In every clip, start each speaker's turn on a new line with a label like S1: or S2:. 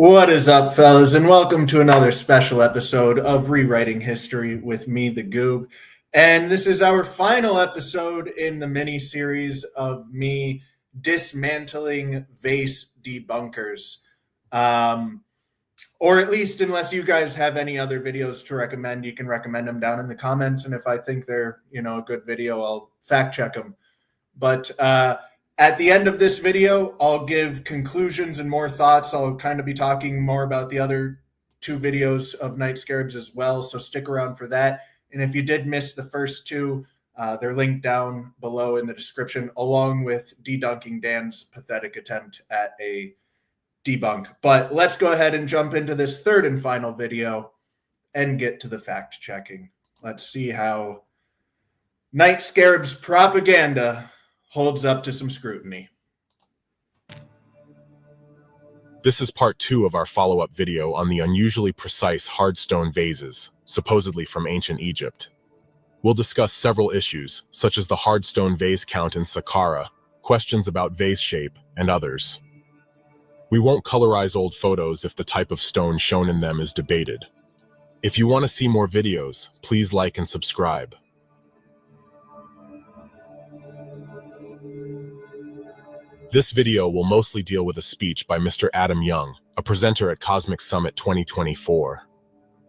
S1: What is up, fellas, and welcome to another special episode of Rewriting History with me, TheGoob. And this is our final episode in the mini-series of me dismantling vase debunkers. Or at least, unless you guys have any other videos to recommend, you can recommend them down in the comments. And if I think they're, a good video, I'll fact check them. But at the end of this video, I'll give conclusions and more thoughts. I'll kind of be talking more about the other two videos of NightScarabs as well, so stick around for that. And if you did miss the first two, they're linked down below in the description, along with debunking Dan's pathetic attempt at a debunk. But let's go ahead and jump into this third and final video and get to the fact checking. Let's see how NightScarabs propaganda holds up to some scrutiny.
S2: This is part 2 of our follow-up video on the unusually precise hard stone vases, supposedly from ancient Egypt. We'll discuss several issues, such as the hard stone vase count in Saqqara, questions about vase shape, and others. We won't colorize old photos if the type of stone shown in them is debated. If you want to see more videos, please like and subscribe. This video will mostly deal with a speech by Mr. Adam Young, a presenter at Cosmic Summit 2024.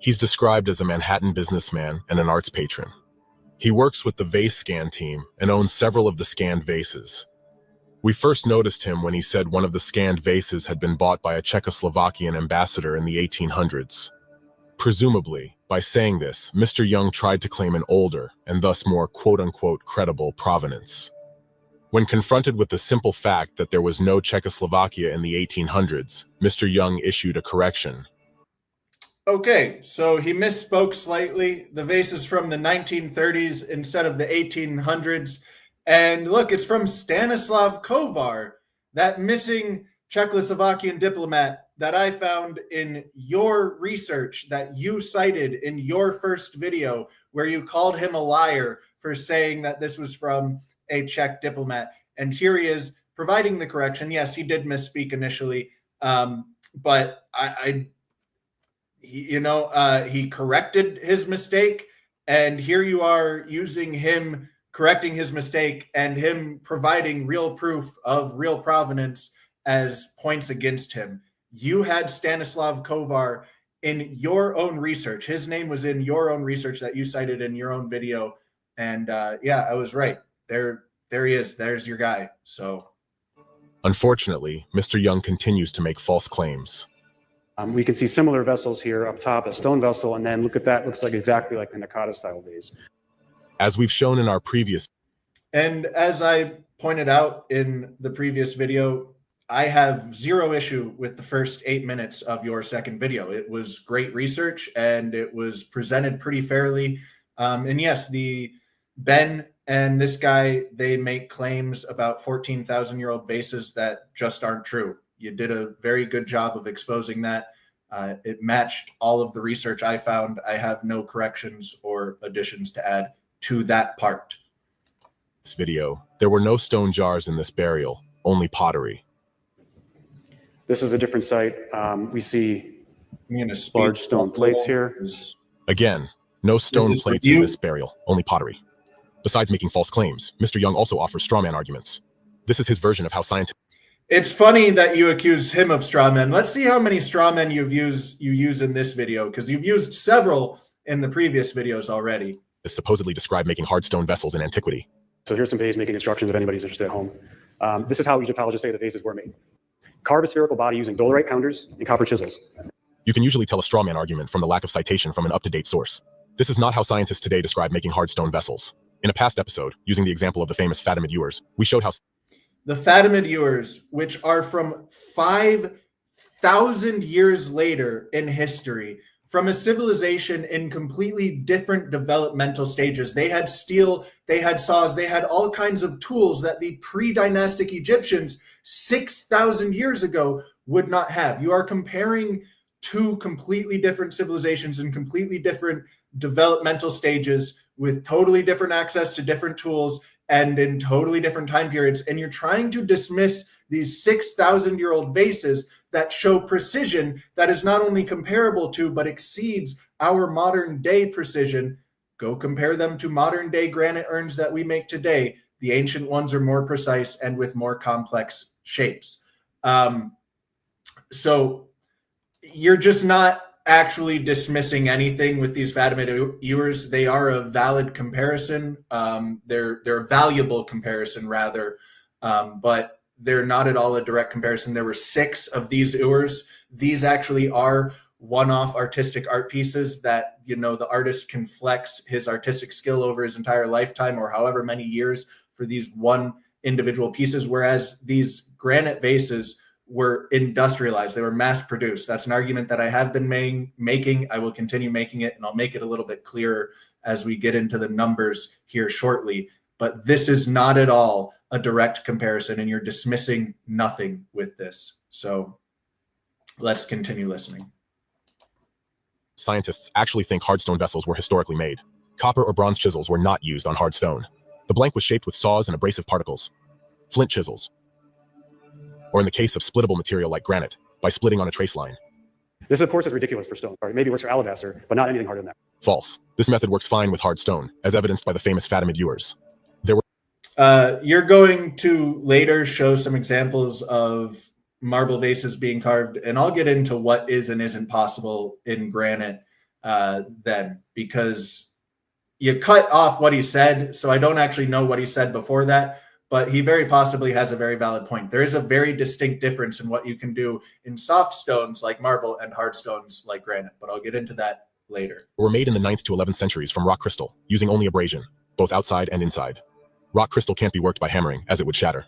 S2: He's described as a Manhattan businessman and an arts patron. He works with the Vase Scan team and owns several of the scanned vases. We first noticed him when he said one of the scanned vases had been bought by a Czechoslovakian ambassador in the 1800s. Presumably, by saying this, Mr. Young tried to claim an older and thus more quote-unquote credible provenance. When confronted with the simple fact that there was no Czechoslovakia in the 1800s, Mr. Young issued a correction.
S1: Okay, so he misspoke slightly. The vase is from the 1930s instead of the 1800s. And look, it's from Stanislav Kovar, that missing Czechoslovakian diplomat that I found in your research that you cited in your first video, where you called him a liar for saying that this was from a Czech diplomat. And here he is providing the correction. Yes, he did misspeak initially, but he corrected his mistake. And here you are using him correcting his mistake and him providing real proof of real provenance as points against him. You had Stanislav Kovar in your own research. His name was in your own research that you cited in your own video. And yeah, I was right. There he is. There's your guy. So,
S3: unfortunately, Mr. Young continues to make false claims.
S4: We can see similar vessels here up top, a stone vessel, and then look at that. Looks like exactly like the Nakata style vase.
S3: As we've shown in our previous,
S1: and as I pointed out in the previous video, I have zero issue with the first 8 minutes of your second video. It was great research and it was presented pretty fairly. And yes, the Ben and this guy, they make claims about 14,000-year-old vases that just aren't true. You did a very good job of exposing that. It matched all of the research I found. I have no corrections or additions to add to that part.
S3: This video, there were no stone jars in this burial, only pottery.
S4: This is a different site. We see large stone plates here.
S3: Again, no stone plates in this burial, only pottery. Besides making false claims, Mr. Young also offers strawman arguments. This is his version of how scientists...
S1: It's funny that you accuse him of strawmen. Let's see how many strawmen you use in this video, because you've used several in the previous videos already.
S3: Supposedly describe making hard stone vessels in antiquity.
S4: So here's some vase making instructions if anybody's interested at home. This is how Egyptologists say the vases were made. Carve a spherical body using dolerite pounders and copper chisels.
S3: You can usually tell a strawman argument from the lack of citation from an up-to-date source. This is not how scientists today describe making hard stone vessels. In a past episode, using the example of the famous Fatimid ewers, we showed how...
S1: The Fatimid ewers, which are from 5,000 years later in history, from a civilization in completely different developmental stages. They had steel, they had saws, they had all kinds of tools that the predynastic Egyptians 6,000 years ago would not have. You are comparing two completely different civilizations in completely different developmental stages with totally different access to different tools and in totally different time periods. And you're trying to dismiss these 6,000-year-old vases that show precision that is not only comparable to, but exceeds our modern day precision. Go compare them to modern day granite urns that we make today. The ancient ones are more precise and with more complex shapes. So you're just not actually dismissing anything with these Fatimid ewers. They are a valid comparison. They're a valuable comparison rather, but they're not at all a direct comparison. There were 6 of these ewers. These actually are one-off artistic art pieces that, you know, the artist can flex his artistic skill over his entire lifetime or however many years for these one individual pieces, whereas these granite vases were industrialized. They were mass produced. That's an argument that I have been making. I will continue making it, and I'll make it a little bit clearer as we get into the numbers here shortly. But this is not at all a direct comparison, and you're dismissing nothing with this. So let's continue listening.
S3: Scientists actually think hard stone vessels were historically made. Copper or bronze chisels were not used on hard stone. The blank was shaped with saws and abrasive particles. Flint chisels. Or in the case of splittable material like granite, by splitting on a trace line.
S4: This, of course, is ridiculous for stone. Maybe it works for alabaster, but not anything harder than that.
S3: False. This method works fine with hard stone, as evidenced by the famous Fatimid ewers. There were
S1: You're going to later show some examples of marble vases being carved, and I'll get into what is and isn't possible in granite then, because you cut off what he said, so I don't actually know what he said before that, but he very possibly has a very valid point. There is a very distinct difference in what you can do in soft stones like marble and hard stones like granite, but I'll get into that later.
S3: Were made in the 9th to 11th centuries from rock crystal, using only abrasion, both outside and inside. Rock crystal can't be worked by hammering, as it would shatter.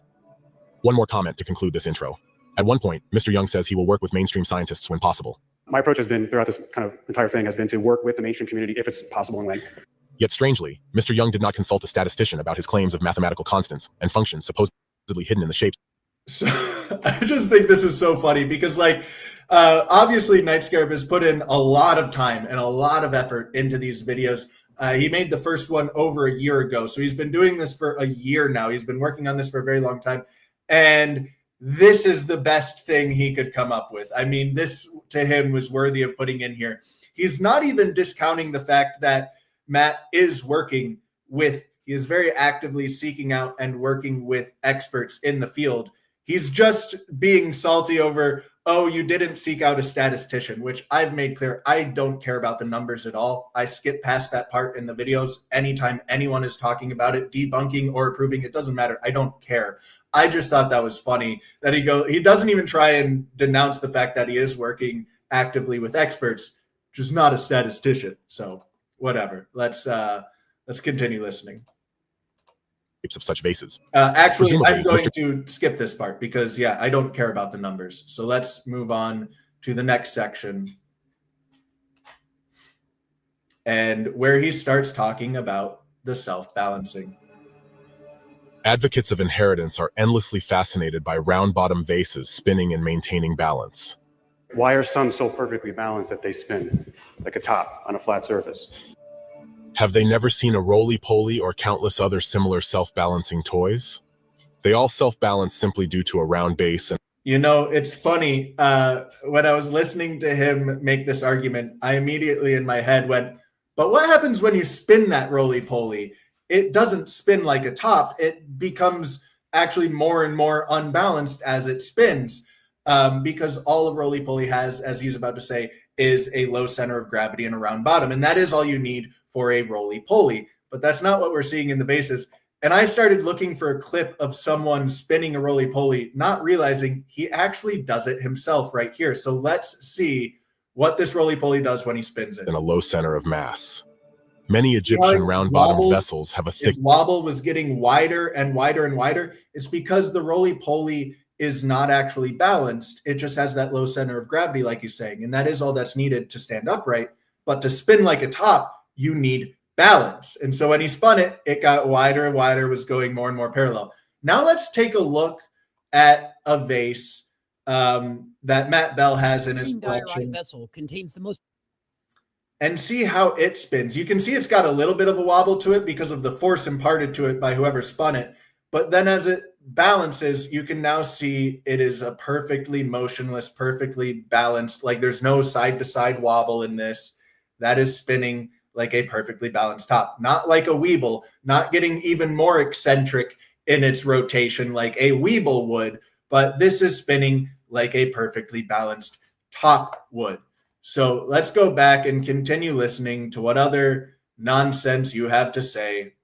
S3: One more comment to conclude this intro. At one point, Mr. Young says he will work with mainstream scientists when possible.
S4: My approach has been, throughout this kind of entire thing, has been to work with the mainstream community if it's possible and when.
S3: Yet strangely, Mr. Young did not consult a statistician about his claims of mathematical constants and functions supposedly hidden in the shapes.
S1: So I just think this is so funny because, like, obviously NightScarab has put in a lot of time and a lot of effort into these videos. He made the first one over a year ago, so he's been doing this for a year now. He's been working on this for a very long time, and this is the best thing he could come up with. I mean, this to him was worthy of putting in here. He's not even discounting the fact that Matt is working with, he is very actively seeking out and working with experts in the field. He's just being salty over, oh, you didn't seek out a statistician, which I've made clear. I don't care about the numbers at all. I skip past that part in the videos. Anytime anyone is talking about it, debunking or approving, it doesn't matter. I don't care. I just thought that was funny that he doesn't even try and denounce the fact that he is working actively with experts, just not a statistician. So whatever. Let's continue listening.
S3: Of such vases.
S1: Actually, I'm going to skip this part because, yeah, I don't care about the numbers. So let's move on to the next section. And where he starts talking about the self-balancing.
S3: Advocates of inheritance are endlessly fascinated by round-bottom vases spinning and maintaining balance.
S4: Why are some so perfectly balanced that they spin like a top on a flat surface?
S3: Have they never seen a roly-poly or countless other similar self-balancing toys? They all self-balance simply due to a round base. And
S1: you know, it's funny. When I was listening to him make this argument, I immediately in my head went, but what happens when you spin that roly-poly? It doesn't spin like a top. It becomes actually more and more unbalanced as it spins because all a roly-poly has, as he's about to say, is a low center of gravity and a round bottom. And that is all you need for a roly-poly. But that's not what we're seeing in the vases. And I started looking for a clip of someone spinning a roly-poly, not realizing he actually does it himself right here. So let's see what this roly-poly does when he spins it.
S3: In a low center of mass. Many Egyptian round-bottom vessels have a thick...
S1: His wobble was getting wider and wider and wider. It's because the roly-poly is not actually balanced. It just has that low center of gravity, like he's saying. And that is all that's needed to stand upright. But to spin like a top, you need balance. And so when he spun it, it got wider and wider, was going more and more parallel. Now let's take a look at a vase that Matt Bell has in his collection.
S5: Vessel contains the most,
S1: and see how it spins. You can see it's got a little bit of a wobble to it because of the force imparted to it by whoever spun it. But then as it balances, you can now see it is a perfectly motionless, perfectly balanced, like there's no side-to-side wobble in this. That is spinning like a perfectly balanced top, not like a weeble, not getting even more eccentric in its rotation like a weeble would, but this is spinning like a perfectly balanced top would. So let's go back and continue listening to what other nonsense you have to say.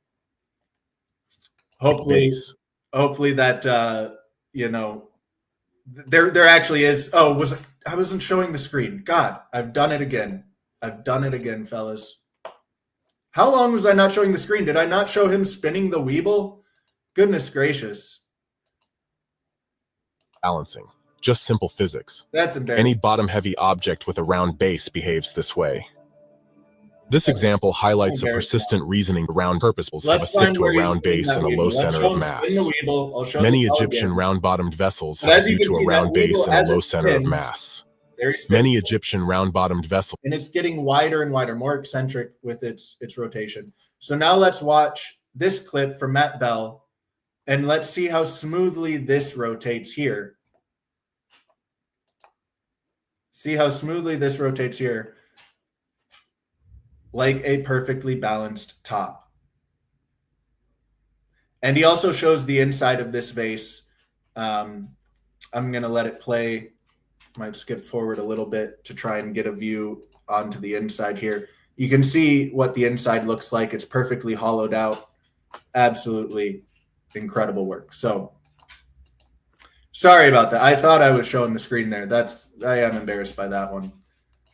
S1: Hopefully that you know, there actually is. Oh, I wasn't showing the screen. God, I've done it again. Fellas. How long was I not showing the screen? Did I not show him spinning the weeble? Goodness gracious.
S2: Balancing. Just simple physics.
S1: That's embarrassing.
S2: Any bottom-heavy object with a round base behaves this way. This example highlights a persistent reasoning around purposes have a thick to a round base and a low center of mass. Many Egyptian round-bottomed vessels have a due to a round base and a low center of mass. Many Egyptian round-bottomed vessels.
S1: And it's getting wider and wider, more eccentric with its rotation. So now let's watch this clip from Matt Bell, and let's see how smoothly this rotates here. See how smoothly this rotates here. Like a perfectly balanced top. And he also shows the inside of this vase. I'm going to let it play. Might skip forward a little bit to try and get a view onto the inside here. You can see what the inside looks like. It's perfectly hollowed out. Absolutely incredible work. So sorry about that. I thought I was showing the screen there. I am embarrassed by that one.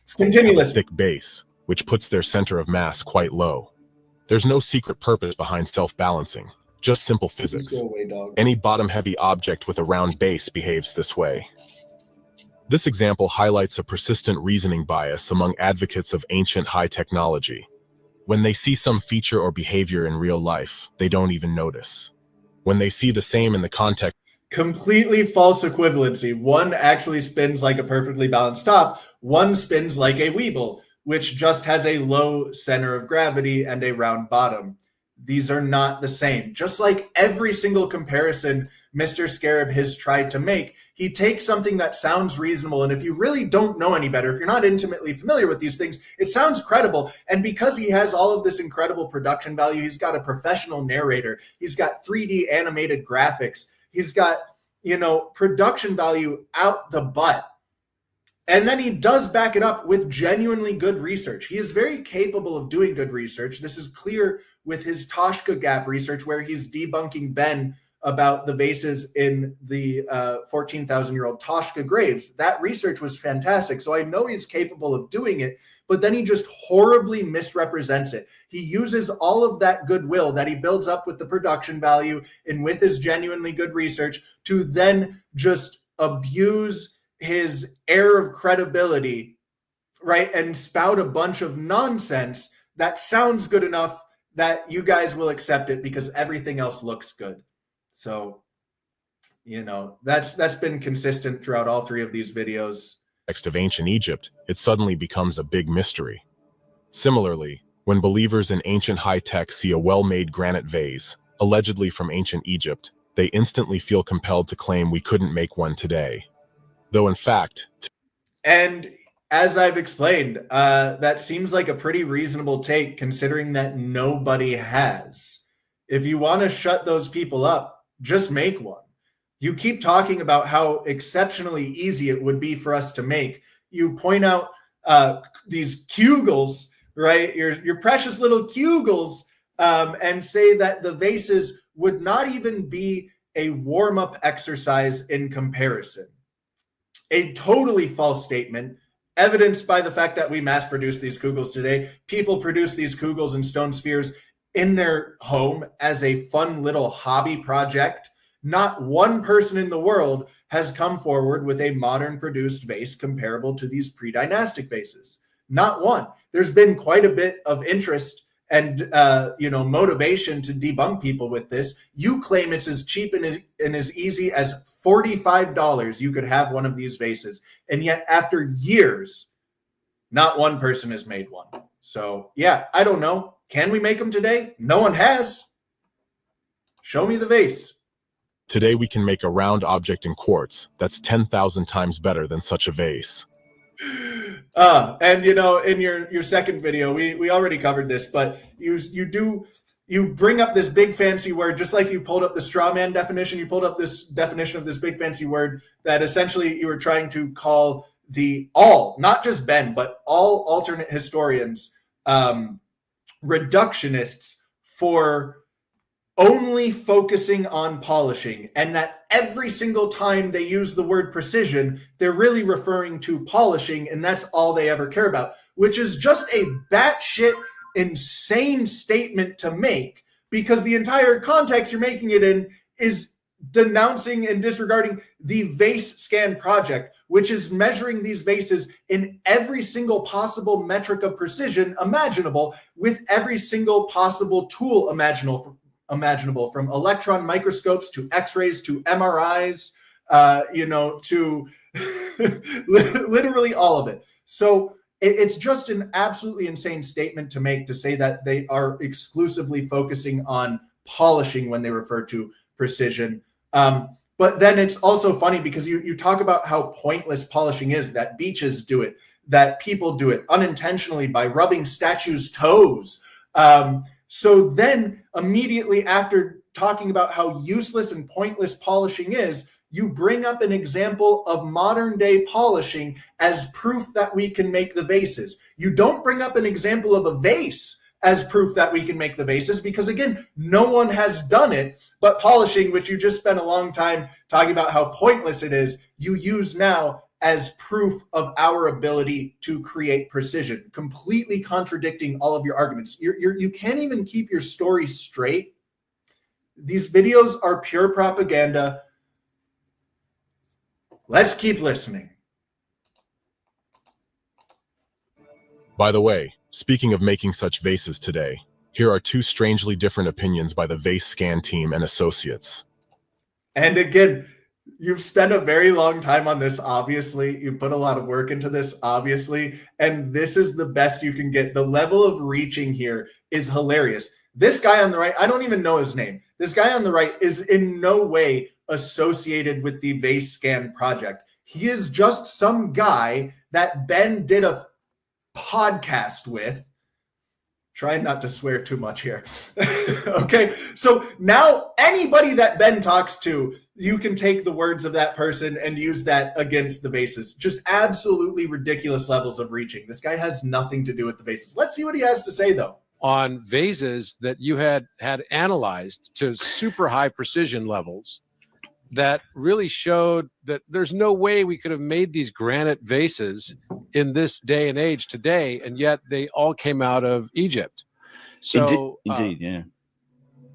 S1: Let's continue listening.
S2: Thick base, which puts their center of mass quite low. There's no secret purpose behind self-balancing, just simple physics.
S1: Go away, dog.
S2: Any bottom-heavy object with a round base behaves this way. This example highlights a persistent reasoning bias among advocates of ancient high technology. When they see some feature or behavior in real life, they don't even notice. When they see the same in the context,
S1: completely false equivalency. One actually spins like a perfectly balanced top. One spins like a weeble, which just has a low center of gravity and a round bottom. These are not the same. Just like every single comparison Mr. Scarab has tried to make, he takes something that sounds reasonable, and if you really don't know any better, if you're not intimately familiar with these things, it sounds credible. And because he has all of this incredible production value, he's got a professional narrator, he's got 3D animated graphics, he's got, production value out the butt. And then he does back it up with genuinely good research. He is very capable of doing good research. This is clear with his Toshka Gap research, where he's debunking Ben about the vases in the 14,000-year-old Toshka graves. That research was fantastic. So I know he's capable of doing it, but then he just horribly misrepresents it. He uses all of that goodwill that he builds up with the production value and with his genuinely good research to then just abuse his air of credibility, right? And spout a bunch of nonsense that sounds good enough that you guys will accept it because everything else looks good. So, that's been consistent throughout all three of these videos.
S2: Of ancient Egypt, it suddenly becomes a big mystery. Similarly, when believers in ancient high-tech see a well-made granite vase, allegedly from ancient Egypt, they instantly feel compelled to claim we couldn't make one today. Though in fact...
S1: And as I've explained, that seems like a pretty reasonable take considering that nobody has. If you want to shut those people up, just make one. You keep talking about how exceptionally easy it would be for us to make. You point out these kugels, right? Your precious little kugels, and say that the vases would not even be a warm-up exercise in comparison. A totally false statement, evidenced by the fact that we mass produce these kugels today. People produce these kugels and stone spheres in their home as a fun little hobby project. Not one person in the world has come forward with a modern produced vase comparable to these predynastic vases. Not one. There's been quite a bit of interest and motivation to debunk people with this. You claim it's as cheap and as easy as $45 you could have one of these vases, and yet after years, not one person has made one. So yeah, I don't know. Can we make them today? No one has. Show me the vase.
S2: Today we can make a round object in quartz that's 10,000 times better than such a vase.
S1: And you know, in your second video, we already covered this, but you bring up this big fancy word, just like you pulled up the straw man definition. You pulled up this definition of this big fancy word that essentially you were trying to call not just Ben, but all alternate historians, reductionists for only focusing on polishing, and that every single time they use the word precision, they're really referring to polishing, and that's all they ever care about, which is just a batshit insane statement to make, because the entire context you're making it in is denouncing and disregarding the vase scan project, which is measuring these vases in every single possible metric of precision imaginable, with every single possible tool imaginable, from electron microscopes to x-rays to MRIs, to literally all of it. So it's just an absolutely insane statement to make, to say that they are exclusively focusing on polishing when they refer to precision. But then it's also funny because you talk about how pointless polishing is, that beaches do it, that people do it unintentionally by rubbing statues' toes. So then immediately after talking about how useless and pointless polishing is, you bring up an example of modern day polishing as proof that we can make the vases. You don't bring up an example of a vase as proof that we can make the vases, because again, no one has done it. But polishing, which you just spent a long time talking about how pointless it is, you use now as proof of our ability to create precision, completely contradicting all of your arguments. You can't even keep your story straight. These videos are pure propaganda. Let's keep listening.
S2: By the way, speaking of making such vases today, here are two strangely different opinions by the Vase Scan team and associates.
S1: And again, you've spent a very long time on this, obviously. You've put a lot of work into this, obviously. And this is the best you can get. The level of reaching here is hilarious. This guy on the right, I don't even know his name. This guy on the right is in no way associated with the Vase Scan project. He is just some guy that Ben did a podcast with. Try not to swear too much here. Okay, so now anybody that Ben talks to, you can take the words of that person and use that against the vases. Just absolutely ridiculous levels of reaching. This guy has nothing to do with the vases. Let's see what he has to say, though.
S5: On vases that you had analyzed to super high precision levels that really showed that there's no way we could have made these granite vases in this day and age today, and yet they all came out of Egypt. So
S6: indeed, yeah.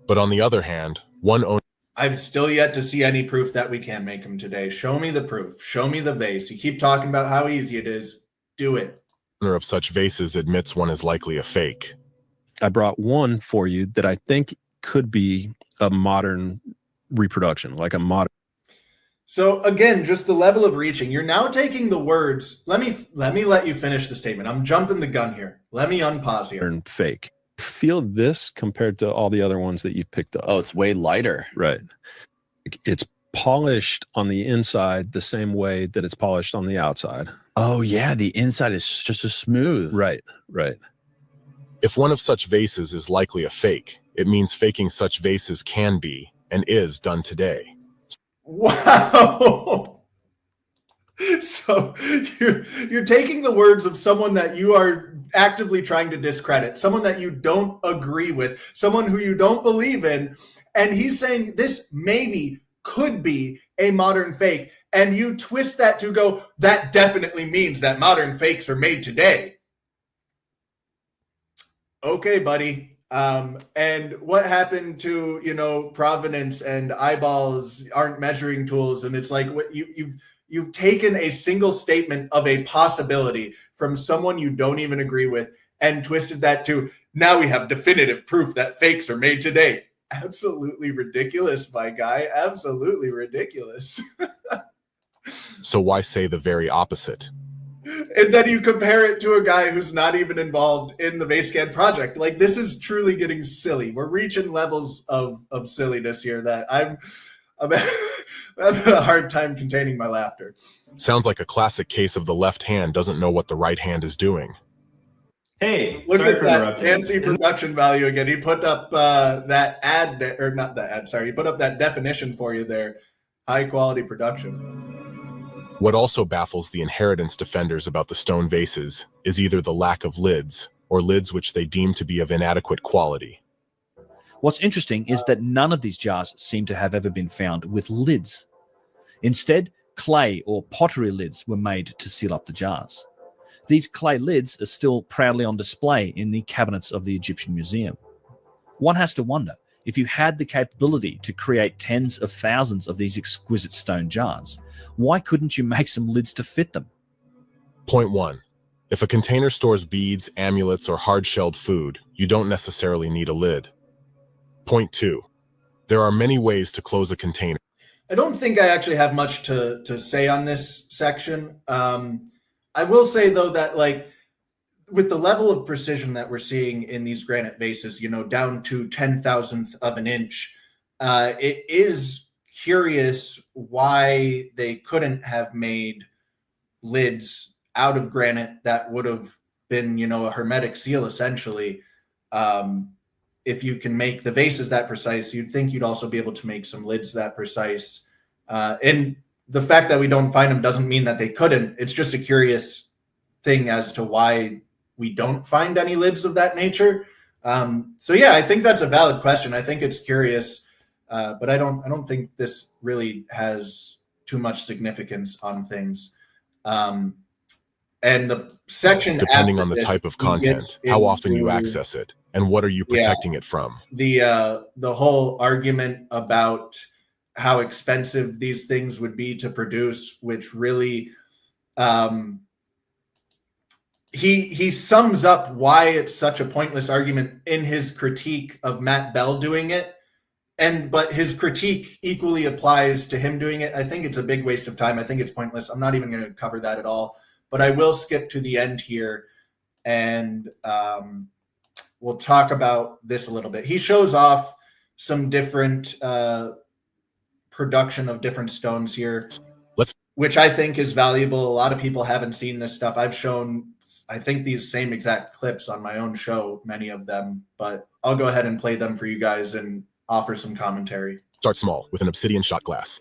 S2: But on the other hand, one owner
S1: I've still yet to see any proof that we can make them today. Show me the proof. Show me the vase. You keep talking about how easy it is. Do it.
S2: of such vases admits one is likely a fake.
S7: I brought one for you that I think could be a modern reproduction, like a modern.
S1: So again, just the level of reaching. You're now taking the words. Let me let you finish the statement. I'm jumping the gun here. Let me unpause here.
S7: Fake. Feel this compared to all the other ones that you've picked up.
S6: Oh, it's way lighter.
S7: Right. It's polished on the inside the same way that it's polished on the outside.
S6: Oh yeah, the inside is just as smooth.
S7: Right, right.
S2: If one of such vases is likely a fake, it means faking such vases can be and is done today.
S1: Wow. So you're taking the words of someone that you are actively trying to discredit, someone that you don't agree with, someone who you don't believe in, and he's saying this maybe could be a modern fake, and you twist that to go, that definitely means that modern fakes are made today. Okay, buddy. And what happened to, provenance and eyeballs aren't measuring tools? And it's like what you've taken a single statement of a possibility from someone you don't even agree with and twisted that to, now we have definitive proof that fakes are made today. Absolutely ridiculous, my guy. Absolutely ridiculous.
S2: So why say the very opposite?
S1: And then you compare it to a guy who's not even involved in the Vase Scan project. Like, this is truly getting silly. We're reaching levels of silliness here that I'm having a hard time containing my laughter.
S2: Sounds like a classic case of the left hand doesn't know what the right hand is doing.
S8: Hey,
S1: Look
S8: sorry
S1: at
S8: for
S1: that
S8: interrupting.
S1: fancy production value again. He put up that ad there, or not the ad, sorry. He put up that definition for you there. High quality production.
S2: What also baffles the inheritance defenders about the stone vases is either the lack of lids or lids which they deem to be of inadequate quality.
S9: What's interesting is that none of these jars seem to have ever been found with lids. Instead, clay or pottery lids were made to seal up the jars. These clay lids are still proudly on display in the cabinets of the Egyptian Museum. One has to wonder, if you had the capability to create tens of thousands of these exquisite stone jars, why couldn't you make some lids to fit them?
S2: Point 1. If a container stores beads, amulets, or hard-shelled food, you don't necessarily need a lid. Point 2. There are many ways to close a container.
S1: I don't think I actually have much to say on this section. I will say, though, that like with the level of precision that we're seeing in these granite vases, you know, down to 10,000th of an inch, it is curious why they couldn't have made lids out of granite that would have been, you know, a hermetic seal, essentially. If you can make the vases that precise, you'd think you'd also be able to make some lids that precise. And the fact that we don't find them doesn't mean that they couldn't. It's just a curious thing as to why we don't find any lids of that nature. So yeah, I think that's a valid question. I think it's curious, but I don't think this really has too much significance on things. And the section
S2: Depending
S1: after
S2: on the
S1: this,
S2: type of
S1: he
S2: content,
S1: gets
S2: how often you
S1: into
S2: access it, and what are you protecting it from.
S1: the whole argument about how expensive these things would be to produce, which really he sums up why it's such a pointless argument in his critique of Matt Bell doing it. But his critique equally applies to him doing it. I think it's a big waste of time. I think it's pointless. I'm not even going to cover that at all. But I will skip to the end here, and we'll talk about this a little bit. He shows off some different production of different stones here, which I think is valuable. A lot of people haven't seen this stuff. I've shown, I think, these same exact clips on my own show, many of them, but I'll go ahead and play them for you guys and offer some commentary.
S2: Start small with an obsidian shot glass.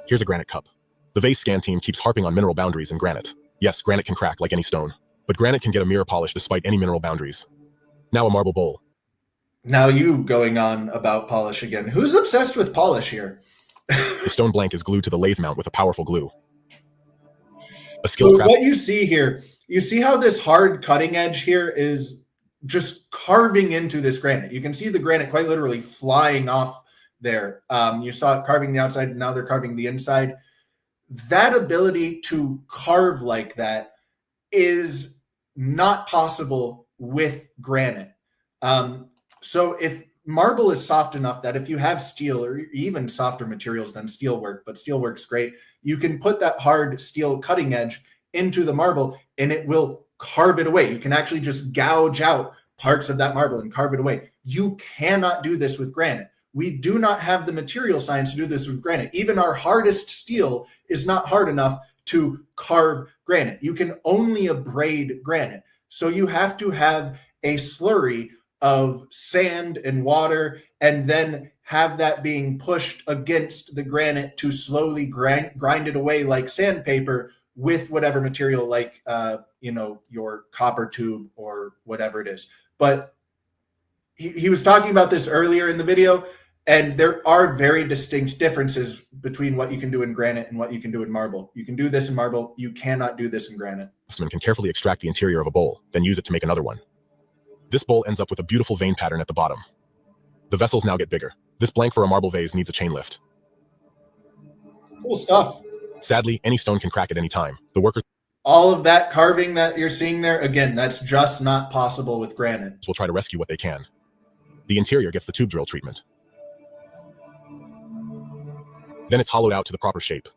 S2: Here's a granite cup. The vase scan team keeps harping on mineral boundaries in granite. Yes, granite can crack like any stone, but granite can get a mirror polish despite any mineral boundaries. Now a marble bowl.
S1: Now you going on about polish again. Who's obsessed with polish here?
S2: The stone blank is glued to the lathe mount with a powerful glue. A
S1: So
S2: skilled craft.
S1: what you see here, you see how this hard cutting edge here is just carving into this granite. You can see the granite quite literally flying off there. You saw it carving the outside, now they're carving the inside. That ability to carve like that is not possible with granite. So if marble is soft enough that if you have steel or even softer materials than steel work, but steel works great, you can put that hard steel cutting edge into the marble and it will carve it away. You can actually just gouge out parts of that marble and carve it away. You cannot do this with granite. We do not have the material science to do this with granite. Even our hardest steel is not hard enough to carve granite. You can only abrade granite. So you have to have a slurry of sand and water and then have that being pushed against the granite to slowly grind it away like sandpaper with whatever material, like your copper tube or whatever it is. But he was talking about this earlier in the video, and there are very distinct differences between what you can do in granite and what you can do in marble. You can do this in marble. You cannot do this in granite.
S2: Craftsman can carefully extract the interior of a bowl, then use it to make another one. This bowl ends up with a beautiful vein pattern at the bottom. The vessels now get bigger. This blank for a marble vase needs a chain lift.
S1: Cool stuff.
S2: Sadly, any stone can crack at any time. The workers
S1: All of that carving that you're seeing there, again, that's just not possible with granite.
S2: will try to rescue what they can. The interior gets the tube drill treatment. Then it's hollowed out to the proper shape.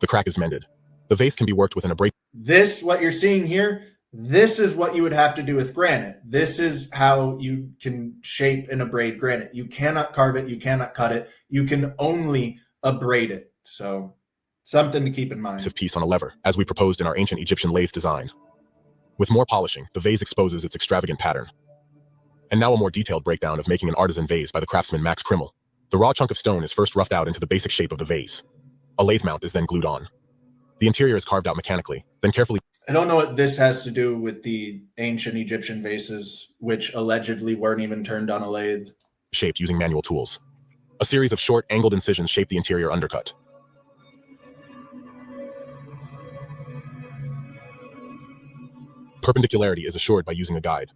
S2: The crack is mended. The vase can be worked with an abrasive.
S1: This, what you're seeing here, This is what you would have to do with granite. This is how you can shape and abrade granite. You cannot carve it. You cannot cut it. You can only abrade it. So something to keep in mind.
S3: Piece on a lever, as we proposed in our ancient Egyptian lathe design. With more polishing, the vase exposes its extravagant pattern. And now a more detailed breakdown of making an artisan vase by the craftsman Max Krimmel. The raw chunk of stone is first roughed out into the basic shape of the vase. A lathe mount is then glued on. The interior is carved out mechanically, then carefully.
S1: I don't know what this has to do with the ancient Egyptian vases, which allegedly weren't even turned on a lathe.
S3: Shaped using manual tools. A series of short, angled incisions shape the interior undercut. Perpendicularity is assured by using a guide.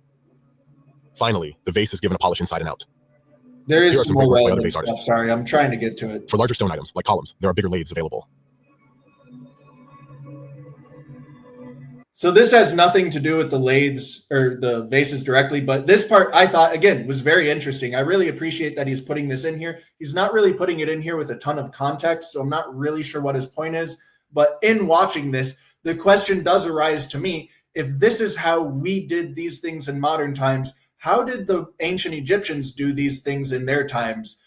S3: Finally, the vase is given a polish inside and out.
S1: There
S3: Here
S1: is
S3: are some
S1: more
S3: great works by other
S1: relevant
S3: vase
S1: stuff.
S3: artists.
S1: Sorry, I'm trying to get to it.
S3: For larger stone items, like columns, there are bigger lathes available.
S1: So this has nothing to do with the lathes or the vases directly, but this part I thought, again, was very interesting. I really appreciate that he's putting this in here. He's not really putting it in here with a ton of context, so I'm not really sure what his point is. But in watching this, the question does arise to me, if this is how we did these things in modern times, how did the ancient Egyptians do these things in their times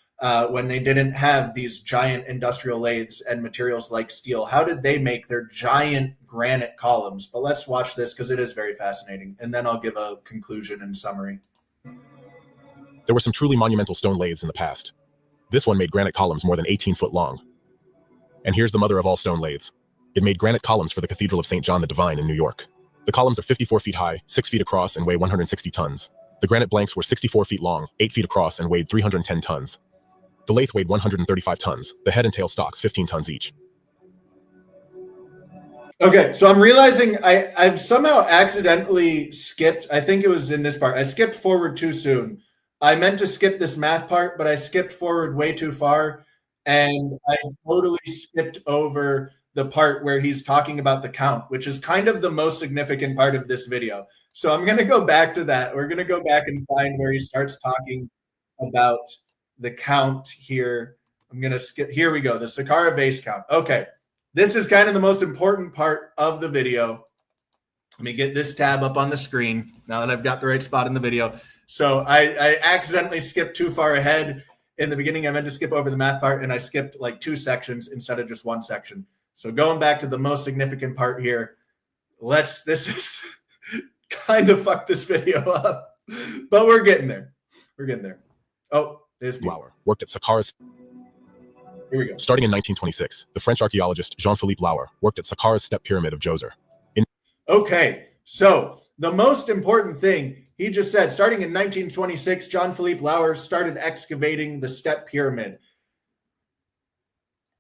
S1: when they didn't have these giant industrial lathes and materials like steel? How did they make their giant granite columns? But let's watch this because it is very fascinating. And then I'll give a conclusion and summary.
S3: There were some truly monumental stone lathes in the past. This one made granite columns more than 18 foot long. And here's the mother of all stone lathes. It made granite columns for the Cathedral of St. John the Divine in New York. The columns are 54 feet high, 6 feet across, and weigh 160 tons. The granite blanks were 64 feet long, 8 feet across, and weighed 310 tons. The lathe weighed 135 tons. The head and tail stocks 15 tons each.
S1: Okay, so I'm realizing I've somehow accidentally skipped. I think it was in this part. I skipped forward too soon. I meant to skip this math part, but I skipped forward way too far. And I totally skipped over the part where he's talking about the count, which is kind of the most significant part of this video. So I'm going to go back to that. We're going to go back and find where he starts talking about the count here. I'm going to skip. Here we go. The Saqqara vase count. Okay. This is kind of the most important part of the video. Let me get this tab up on the screen now that I've got the right spot in the video. So I accidentally skipped too far ahead. In the beginning, I meant to skip over the math part, and I skipped like 2 sections instead of just 1 section. So going back to the most significant part here, this is kind of fucked this video up, but we're getting there. We're getting there. Oh, there's
S3: Lauer worked at Saqqara's.
S1: Here we go.
S3: Starting in 1926, the French archaeologist Jean-Philippe Lauer worked at Saqqara's step pyramid of Djoser.
S1: Okay, so the most important thing he just said, starting in 1926, Jean-Philippe Lauer started excavating the step pyramid.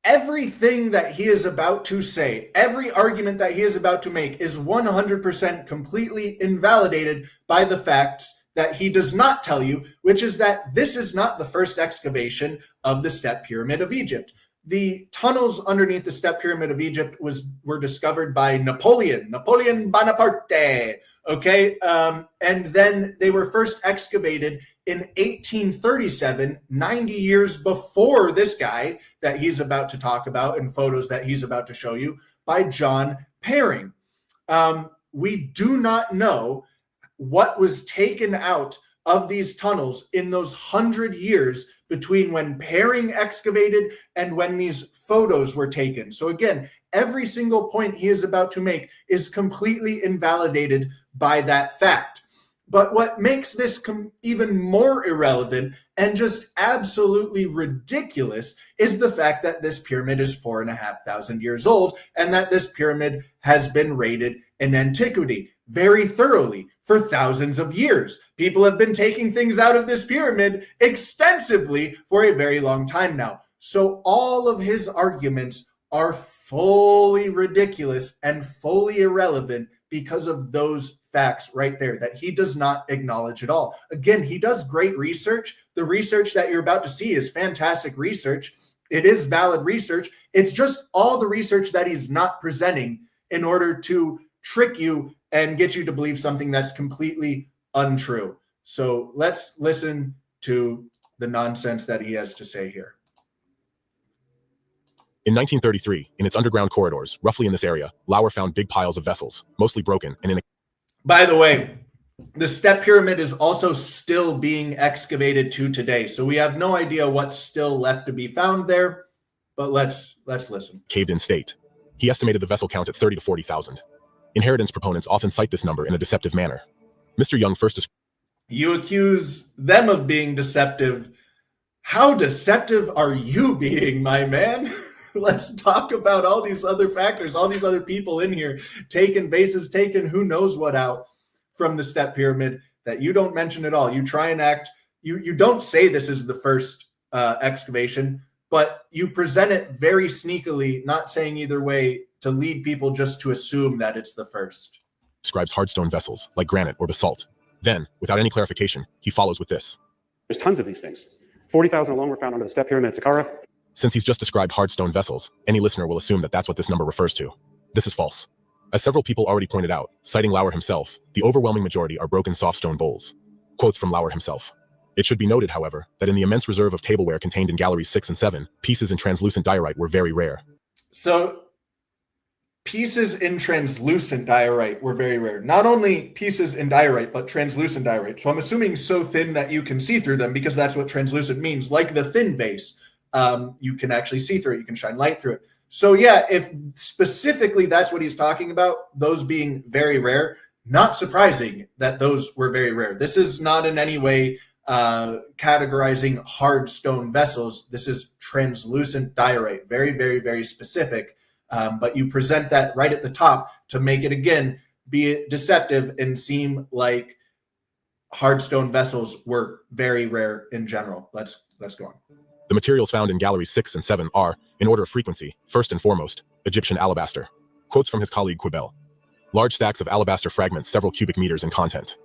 S1: Everything that he is about to say, every argument that he is about to make is 100% completely invalidated by the facts that he does not tell you, which is that this is not the first excavation of the step pyramid of Egypt. The tunnels underneath the step pyramid of Egypt were discovered by Napoleon Bonaparte, okay? And then they were first excavated in 1837, 90 years before this guy that he's about to talk about and photos that he's about to show you, by John Perring. We do not know what was taken out of these tunnels in those 100 years between when Perring excavated and when these photos were taken. So again, every single point he is about to make is completely invalidated by that fact. But what makes this even more irrelevant and just absolutely ridiculous is the fact that this pyramid is 4,500 years old and that this pyramid has been rated in antiquity very thoroughly for thousands of years. People have been taking things out of this pyramid extensively for a very long time now. So all of his arguments are fully ridiculous and fully irrelevant because of those facts right there that he does not acknowledge at all. Again, he does great research. The research that you're about to see is fantastic research. It is valid research. It's just all the research that he's not presenting in order to trick you and get you to believe something that's completely untrue. So let's listen to the nonsense that he has to say here.
S3: In 1933, in its underground corridors, roughly in this area, Lauer found big piles of vessels, mostly broken, and in a
S1: By the way, the step pyramid is also still being excavated to today. So we have no idea what's still left to be found there, but let's listen.
S3: Caved in state. He estimated the vessel count at 30 to 40,000. Inheritance proponents often cite this number in a deceptive manner. Mr. Young first
S1: You accuse them of being deceptive. How deceptive are you being, my man? Let's talk about all these other factors, all these other people in here taking vases, taking who knows what out from the step pyramid that you don't mention at all. You try and act, you don't say this is the first excavation, but you present it very sneakily, not saying either way, to lead people just to assume that it's the first.
S3: describes hardstone vessels like granite or basalt. Then, without any clarification, he follows with this.
S4: There's tons of these things. 40,000 alone were found under the step pyramid at Saqqara.
S3: Since he's just described hardstone vessels, any listener will assume that that's what this number refers to. This is false. As several people already pointed out, citing Lauer himself, the overwhelming majority are broken softstone bowls. Quotes from Lauer himself. It should be noted, however, that in the immense reserve of tableware contained in galleries 6 and 7, pieces in translucent diorite were very rare.
S1: So, pieces in translucent diorite were very rare. Not only pieces in diorite, but translucent diorite. So I'm assuming so thin that you can see through them, because that's what translucent means. Like the thin vase, you can actually see through it. You can shine light through it. So yeah, if specifically that's what he's talking about, those being very rare, not surprising that those were very rare. This is not in any way categorizing hard stone vessels. This is translucent diorite, very, very, very specific. But you present that right at the top to make it, again, be deceptive and seem like hard stone vessels were very rare in general. Let's go on.
S3: The materials found in galleries 6 and 7 are, in order of frequency, first and foremost, Egyptian alabaster. Quotes from his colleague Wobel. Large stacks of alabaster fragments several cubic meters in content.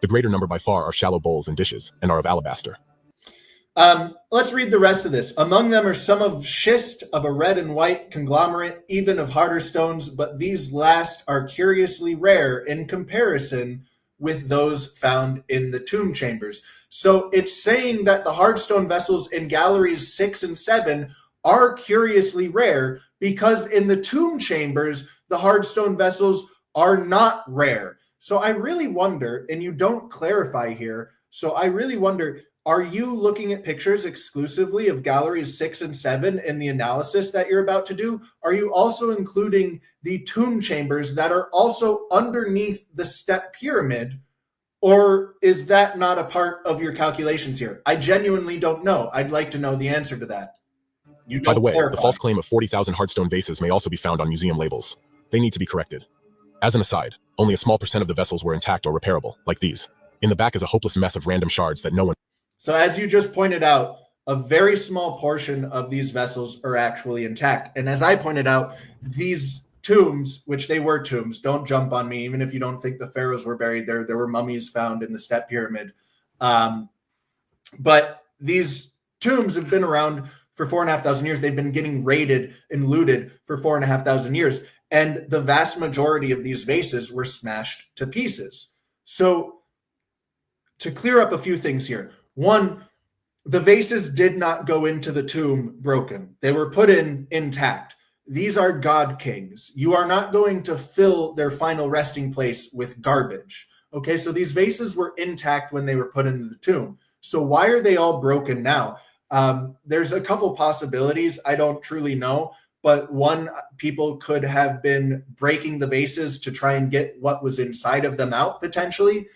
S3: The greater number by far are shallow bowls and dishes, and are of alabaster.
S1: Let's read the rest of this. Among them are some of schist, of a red and white conglomerate, even of harder stones, but these last are curiously rare in comparison with those found in the tomb chambers. So it's saying that the hardstone vessels in galleries 6 and 7 are curiously rare, because in the tomb chambers, the hardstone vessels are not rare. So I really wonder, and you don't clarify here, so I really wonder, are you looking at pictures exclusively of galleries 6 and 7 in the analysis that you're about to do? Are you also including the tomb chambers that are also underneath the step pyramid? Or is that not a part of your calculations here? I genuinely don't know. I'd like to know the answer to that. You don't
S3: By the way,
S1: clarify.
S3: the false claim of 40,000 hardstone vases may also be found on museum labels. They need to be corrected. As an aside, only a small percent of the vessels were intact or repairable, like these. In the back is a hopeless mess of random shards that no one...
S1: So as you just pointed out, a very small portion of these vessels are actually intact. And as I pointed out, these tombs, which they were tombs, don't jump on me, even if you don't think the pharaohs were buried there. There were mummies found in the step pyramid. But these tombs have been around for 4,500 years. They've been getting raided and looted for 4,500 years. And the vast majority of these vases were smashed to pieces. So to clear up a few things here. One, the vases did not go into the tomb broken. They were put in intact. These are god kings. You are not going to fill their final resting place with garbage. Okay, so these vases were intact when they were put into the tomb. So why are they all broken now? There's a couple possibilities. I don't truly know. But one, people could have been breaking the vases to try and get what was inside of them out, potentially.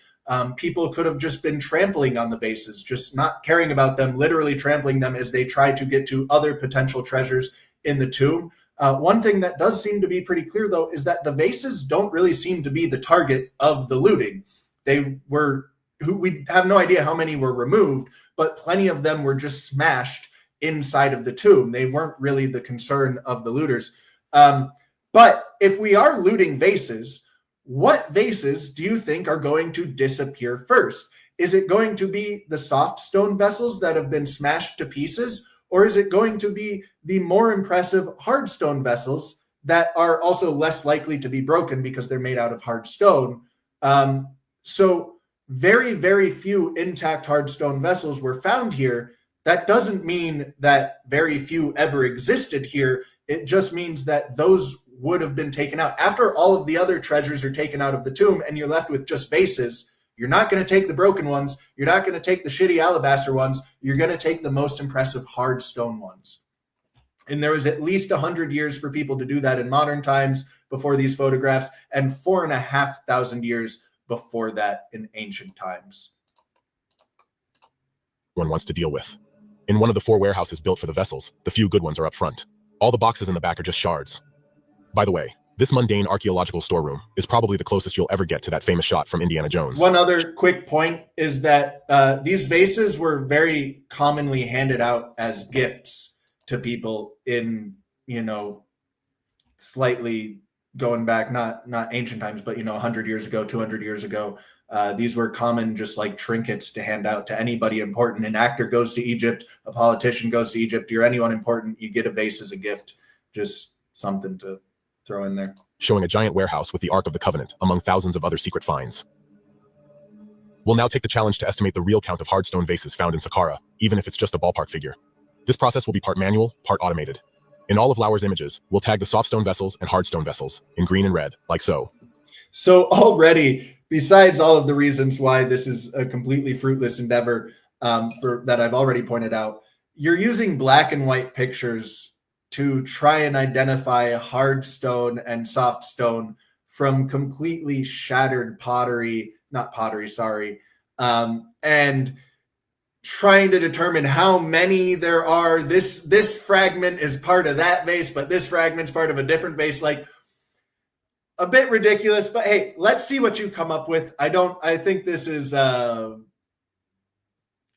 S1: People could have just been trampling on the vases, just not caring about them, literally trampling them as they try to get to other potential treasures in the tomb. One thing that does seem to be pretty clear, though, is that the vases don't really seem to be the target of the looting. We have no idea how many were removed, but plenty of them were just smashed inside of the tomb. They weren't really the concern of the looters. But if we are looting vases, what vases do you think are going to disappear first? Is it going to be the soft stone vessels that have been smashed to pieces? Or is it going to be the more impressive hard stone vessels that are also less likely to be broken because they're made out of hard stone? So very, very few intact hard stone vessels were found here. That doesn't mean that very few ever existed here. It just means that those would have been taken out. After all of the other treasures are taken out of the tomb and you're left with just vases, you're not going to take the broken ones. You're not going to take the shitty alabaster ones. You're going to take the most impressive hard stone ones. And there was at least 100 years for people to do that in modern times before these photographs, and 4,500 years before that in ancient times.
S3: One wants to deal with. In one of the 4 warehouses built for the vessels, the few good ones are up front. All the boxes in the back are just shards. By the way, this mundane archaeological storeroom is probably the closest you'll ever get to that famous shot from Indiana Jones.
S1: One other quick point is that these vases were very commonly handed out as gifts to people in, slightly going back, not ancient times, but, 100 years ago, 200 years ago. These were common, just like trinkets to hand out to anybody important. An actor goes to Egypt, a politician goes to Egypt, you're anyone important, you get a vase as a gift. Just something to throw in there.
S3: Showing a giant warehouse with the Ark of the Covenant among thousands of other secret finds. We'll now take the challenge to estimate the real count of hardstone vases found in Saqqara, even if it's just a ballpark figure. This process will be part manual, part automated. In all of Lauer's images, we'll tag the softstone vessels and hardstone vessels in green and red, like so.
S1: So already, besides all of the reasons why this is a completely fruitless endeavor that I've already pointed out, you're using black and white pictures to try and identify hard stone and soft stone from completely shattered pottery, and trying to determine how many there are. This fragment is part of that vase, but this fragment's part of a different vase. Like, a bit ridiculous, but hey, let's see what you come up with. I think this is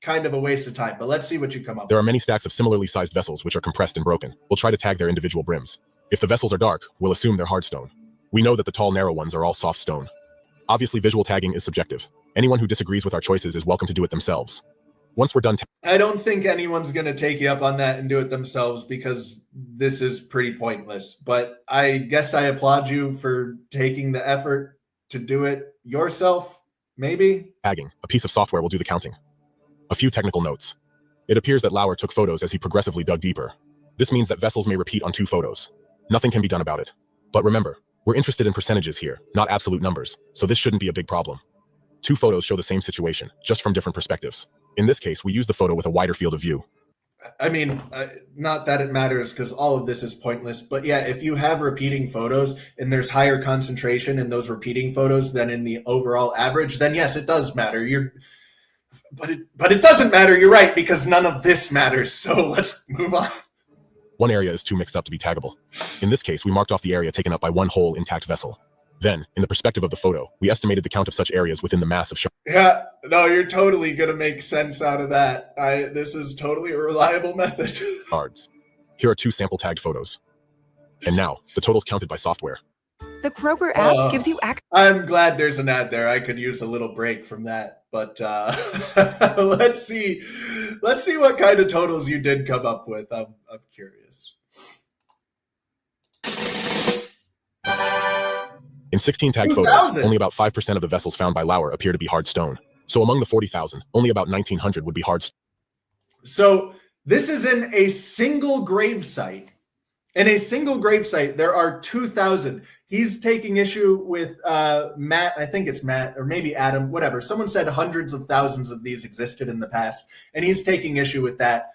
S1: kind of a waste of time, but let's see what you come up with.
S3: There are many stacks of similarly sized vessels which are compressed and broken. We'll try to tag their individual brims. If the vessels are dark, we'll assume they're hardstone. We know that the tall, narrow ones are all soft stone. Obviously, visual tagging is subjective. Anyone who disagrees with our choices is welcome to do it themselves. Once we're done,
S1: I don't think anyone's going to take you up on that and do it themselves, because this is pretty pointless. But I guess I applaud you for taking the effort to do it yourself, maybe?
S3: tagging, a piece of software will do the counting. A few technical notes. It appears that Lauer took photos as he progressively dug deeper. This means that vessels may repeat on 2 photos. Nothing can be done about it. But remember, we're interested in percentages here, not absolute numbers, so this shouldn't be a big problem. 2 photos show the same situation, just from different perspectives. In this case, we use the photo with a wider field of view.
S1: I mean, not that it matters, because all of this is pointless. But yeah, if you have repeating photos and there's higher concentration in those repeating photos than in the overall average, then yes, it does matter. But it doesn't matter. You're right, because none of this matters. So let's move on.
S3: One area is too mixed up to be taggable. In this case, we marked off the area taken up by one whole intact vessel. Then, in the perspective of the photo, we estimated the count of such areas within the mass of shards.
S1: Yeah, no, you're totally going to make sense out of that. This is totally a reliable method.
S3: Here are 2 sample tagged photos. And now, the totals counted by software.
S10: The Kroger app gives you access.
S1: I'm glad there's an ad there. I could use a little break from that. But let's see what kind of totals you did come up with. I'm curious.
S3: In 16 tagged photos, only about 5% of the vessels found by Lauer appear to be hard stone. So among the 40,000, only about 1,900 would be hard stone.
S1: So this is in a single grave site. In a single grave site, there are 2,000. He's taking issue with Matt. I think it's Matt, or maybe Adam, whatever. Someone said hundreds of thousands of these existed in the past, and he's taking issue with that.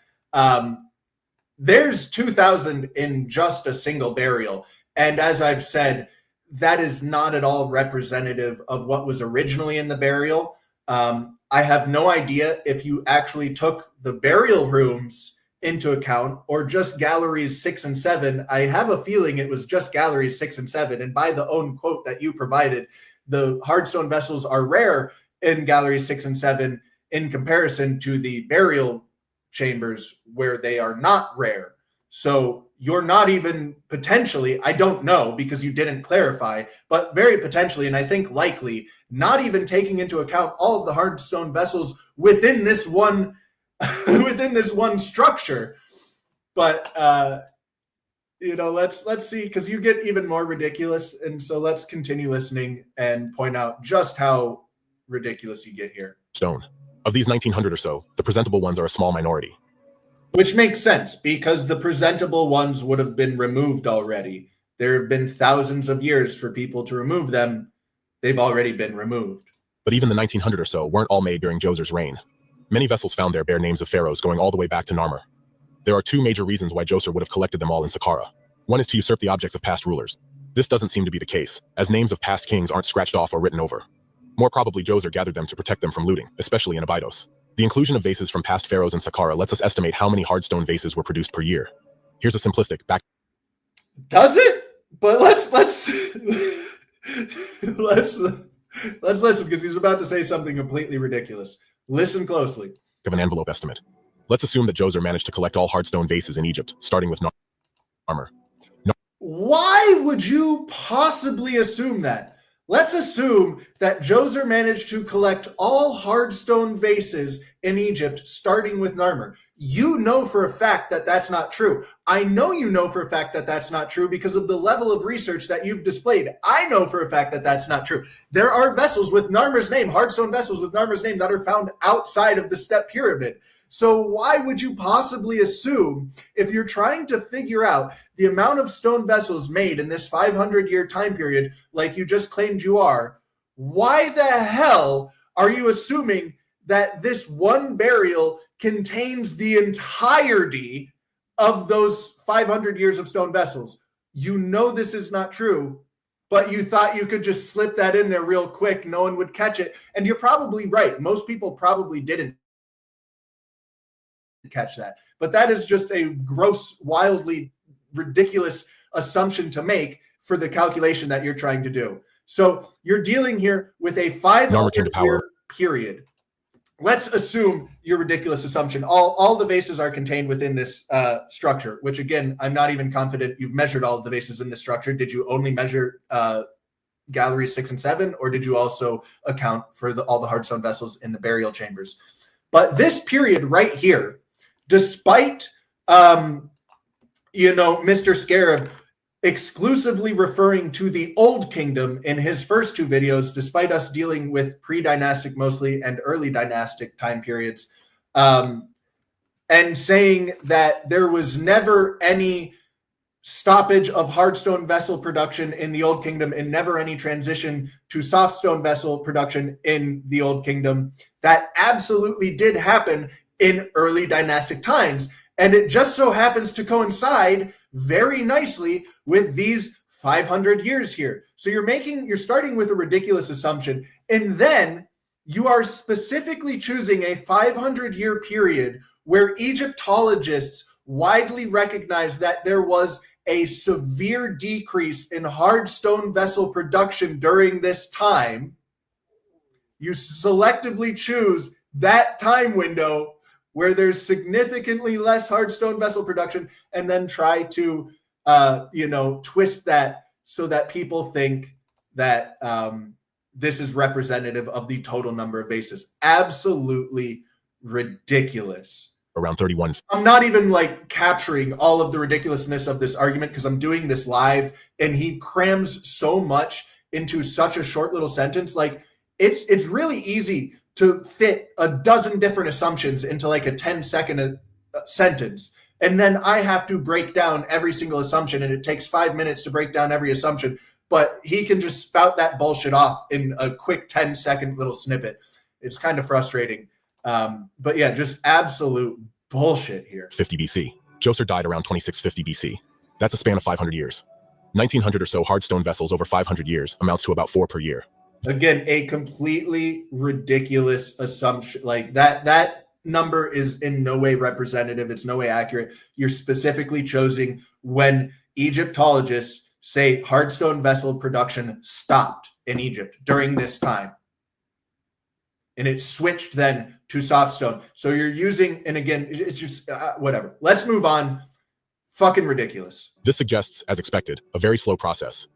S1: There's 2,000 in just a single burial. And as I've said, that is not at all representative of what was originally in the burial. I have no idea if you actually took the burial rooms into account or just galleries 6 and 7. I have a feeling it was just galleries 6 and 7. And by the own quote that you provided, the hardstone vessels are rare in galleries 6 and 7 in comparison to the burial chambers where they are not rare. So you're not even potentially, I don't know because you didn't clarify, but very potentially, and I think likely, not even taking into account all of the hardstone vessels within this one structure. But let's see, because you get even more ridiculous, and so let's continue listening and point out just how ridiculous you get here.
S3: Stone. Of these 1,900 or so, the presentable ones are a small minority.
S1: Which makes sense, because the presentable ones would have been removed already. there have been thousands of years for people to remove them. They've already been removed.
S3: But even the 1900 or so weren't all made during Djoser's reign. Many vessels found there bear names of pharaohs going all the way back to Narmer. There are two major reasons why Djoser would have collected them all in Saqqara. One is to usurp the objects of past rulers. This doesn't seem to be the case, as names of past kings aren't scratched off or written over. More probably Djoser gathered them to protect them from looting, especially in Abydos. The inclusion of vases from past pharaohs in Saqqara lets us estimate how many hardstone vases were produced per year. Here's a simplistic back.
S1: Does it? But let's listen, because he's about to say something completely ridiculous. Listen closely.
S3: Of an envelope estimate. Let's assume that Djoser managed to collect all hardstone vases in Egypt, starting with Narmer.
S1: Why would you possibly assume that? Let's assume that Djoser managed to collect all hardstone vases in Egypt, starting with Narmer. You know for a fact that that's not true. I know you know for a fact that that's not true because of the level of research that you've displayed. I know for a fact that that's not true. There are vessels with Narmer's name, hardstone vessels with Narmer's name, that are found outside of the step pyramid. So why would you possibly assume, if you're trying to figure out the amount of stone vessels made in this 500-year time period, like you just claimed you are, why the hell are you assuming that this one burial contains the entirety of those 500 years of stone vessels? You know this is not true, but you thought you could just slip that in there real quick. No one would catch it. And you're probably right. Most people probably didn't catch that. But that is just a gross, wildly ridiculous assumption to make for the calculation that you're trying to do. So you're dealing here with a 500-year period. Let's assume your ridiculous assumption. All the vases are contained within this structure, which, again, I'm not even confident you've measured all of the vases in this structure. Did you only measure galleries 6 and 7, or did you also account for all the hardstone vessels in the burial chambers? But this period right here, despite Mr. Scarab exclusively referring to the Old Kingdom in his first two videos, despite us dealing with pre-dynastic mostly and early dynastic time periods, and saying that there was never any stoppage of hardstone vessel production in the Old Kingdom and never any transition to softstone vessel production in the Old Kingdom, that absolutely did happen in early dynastic times. And it just so happens to coincide very nicely with these 500 years here. So you're starting with a ridiculous assumption, and then you are specifically choosing a 500-year period where Egyptologists widely recognize that there was a severe decrease in hardstone vessel production during this time. You selectively choose that time window where there's significantly less hardstone vessel production, and then try to, twist that so that people think that this is representative of the total number of vases. Absolutely ridiculous.
S3: Around 31.
S1: I'm not even capturing all of the ridiculousness of this argument because I'm doing this live, and he crams so much into such a short little sentence. It's really easy to fit a dozen different assumptions into a 10-second sentence. And then I have to break down every single assumption, and it takes 5 minutes to break down every assumption. But he can just spout that bullshit off in a quick 10-second little snippet. It's kind of frustrating. But yeah, just absolute bullshit here.
S3: 50 BC. Djoser died around 2650 BC. That's a span of 500 years. 1900 or so hardstone vessels over 500 years amounts to about 4 per year.
S1: Again, a completely ridiculous assumption. That number is in no way representative. It's no way accurate. You're specifically choosing when Egyptologists say hardstone vessel production stopped in Egypt during this time. And it switched then to softstone. So you're using, and again, it's just whatever. Let's move on. Fucking ridiculous.
S3: This suggests, as expected, a very slow process.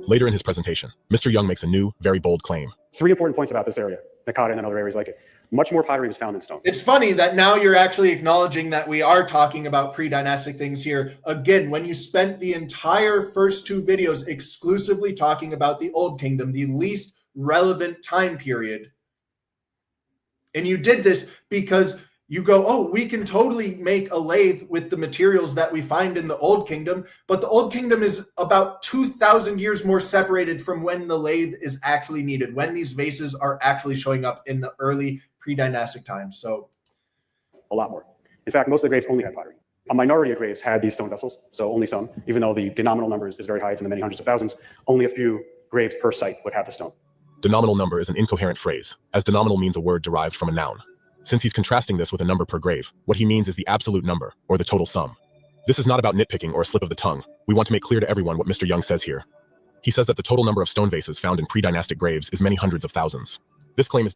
S3: Later in his presentation, Mr. Young makes a new, very bold claim.
S4: 3 important points about this area, Saqqara and other areas like it. Much more pottery was found in stone.
S1: It's funny that now you're actually acknowledging that we are talking about pre-dynastic things here. Again, when you spent the entire first two videos exclusively talking about the Old Kingdom, the least relevant time period, and you did this because you go, oh, we can totally make a lathe with the materials that we find in the Old Kingdom, but the Old Kingdom is about 2,000 years more separated from when the lathe is actually needed, when these vases are actually showing up in the early predynastic times. So
S4: a lot more. In fact, most of the graves only had pottery. A minority of graves had these stone vessels, so only some, even though the denominal number is very high, it's in the many hundreds of thousands, only a few graves per site would have the stone.
S3: Denominal number is an incoherent phrase, as denominal means a word derived from a noun. Since he's contrasting this with a number per grave, what he means is the absolute number, or the total sum. This is not about nitpicking or a slip of the tongue. We want to make clear to everyone what Mr. Young says here. He says that the total number of stone vases found in predynastic graves is many hundreds of thousands. This claim is...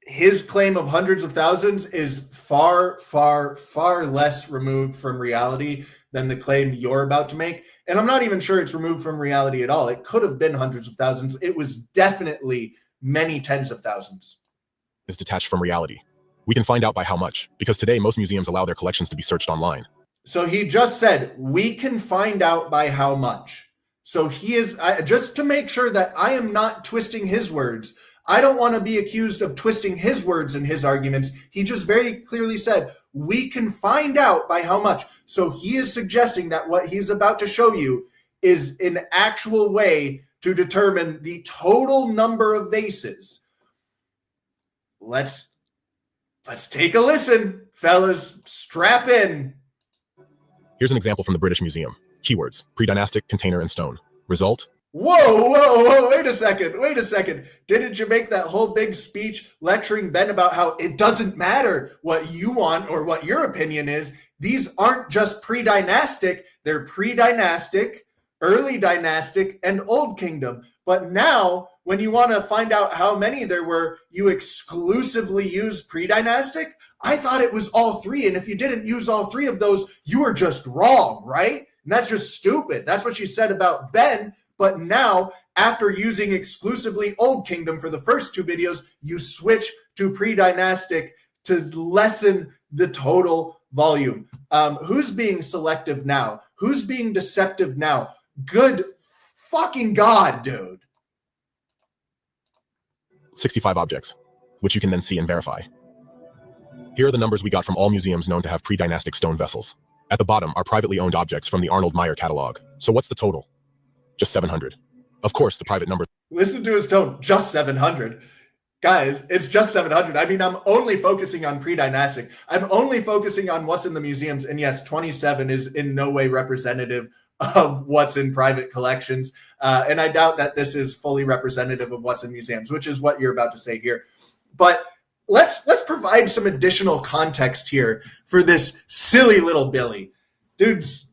S1: His claim of hundreds of thousands is far, far, far less removed from reality than the claim you're about to make. And I'm not even sure it's removed from reality at all. It could have been hundreds of thousands. It was definitely many tens of thousands.
S3: Is detached from reality. We can find out by how much, because today most museums allow their collections to be searched online.
S1: So he just said, we can find out by how much. So he is, just to make sure that I am not twisting his words, I don't want to be accused of twisting his words and his arguments. He just very clearly said, we can find out by how much. So he is suggesting that what he's about to show you is an actual way to determine the total number of vases. Let's take a listen, fellas. Strap in.
S3: Here's an example from the British Museum. Keywords: predynastic, container, and stone. Result:
S1: Whoa, wait a second. Didn't you make that whole big speech lecturing Ben about how it doesn't matter what you want or what your opinion is? These aren't just predynastic, they're predynastic, early dynastic, and Old Kingdom. But now, when you want to find out how many there were, you exclusively use predynastic? I thought it was all three, and if you didn't use all three of those, you were just wrong, right? And that's just stupid. That's what she said about Ben. But now, after using exclusively Old Kingdom for the first two videos, you switch to predynastic to lessen the total volume. Who's being selective now? Who's being deceptive now? Good fucking God, dude.
S3: 65 objects, which you can then see and verify. Here are the numbers we got from all museums known to have predynastic stone vessels. At the bottom are privately owned objects from the Arnold Meyer catalog. So what's the total? Just 700. Of course, the private number...
S1: Listen to his tone. Just 700. Guys, it's just 700. I mean, I'm only focusing on predynastic. I'm only focusing on what's in the museums. And yes, 27 is in no way representative of what's in private collections. And I doubt that this is fully representative of what's in museums, which is what you're about to say here. But let's provide some additional context here for this silly little Billy. Dude's...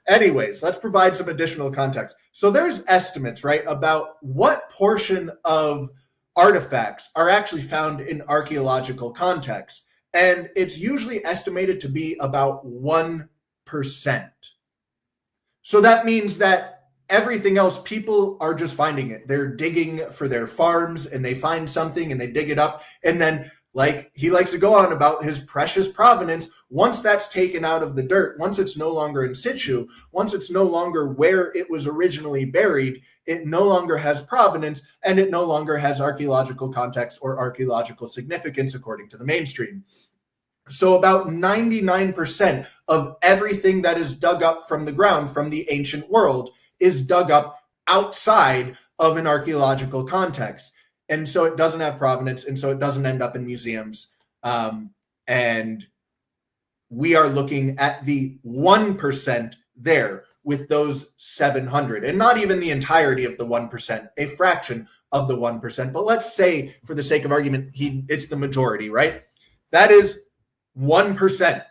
S1: Anyways, let's provide some additional context. So there's estimates, right, about what portion of artifacts are actually found in archaeological context. And it's usually estimated to be about 1%. So that means that everything else, people are just finding it. They're digging for their farms and they find something and they dig it up. And then, like he likes to go on about his precious provenance, once that's taken out of the dirt, once it's no longer in situ, once it's no longer where it was originally buried, it no longer has provenance and it no longer has archaeological context or archaeological significance according to the mainstream. So about 99% of everything that is dug up from the ground from the ancient world is dug up outside of an archaeological context. And so it doesn't have provenance, and so it doesn't end up in museums. And we are looking at the 1% there with those 700, and not even the entirety of the 1%, a fraction of the 1%. But let's say, for the sake of argument, it's the majority, right? That is 1%.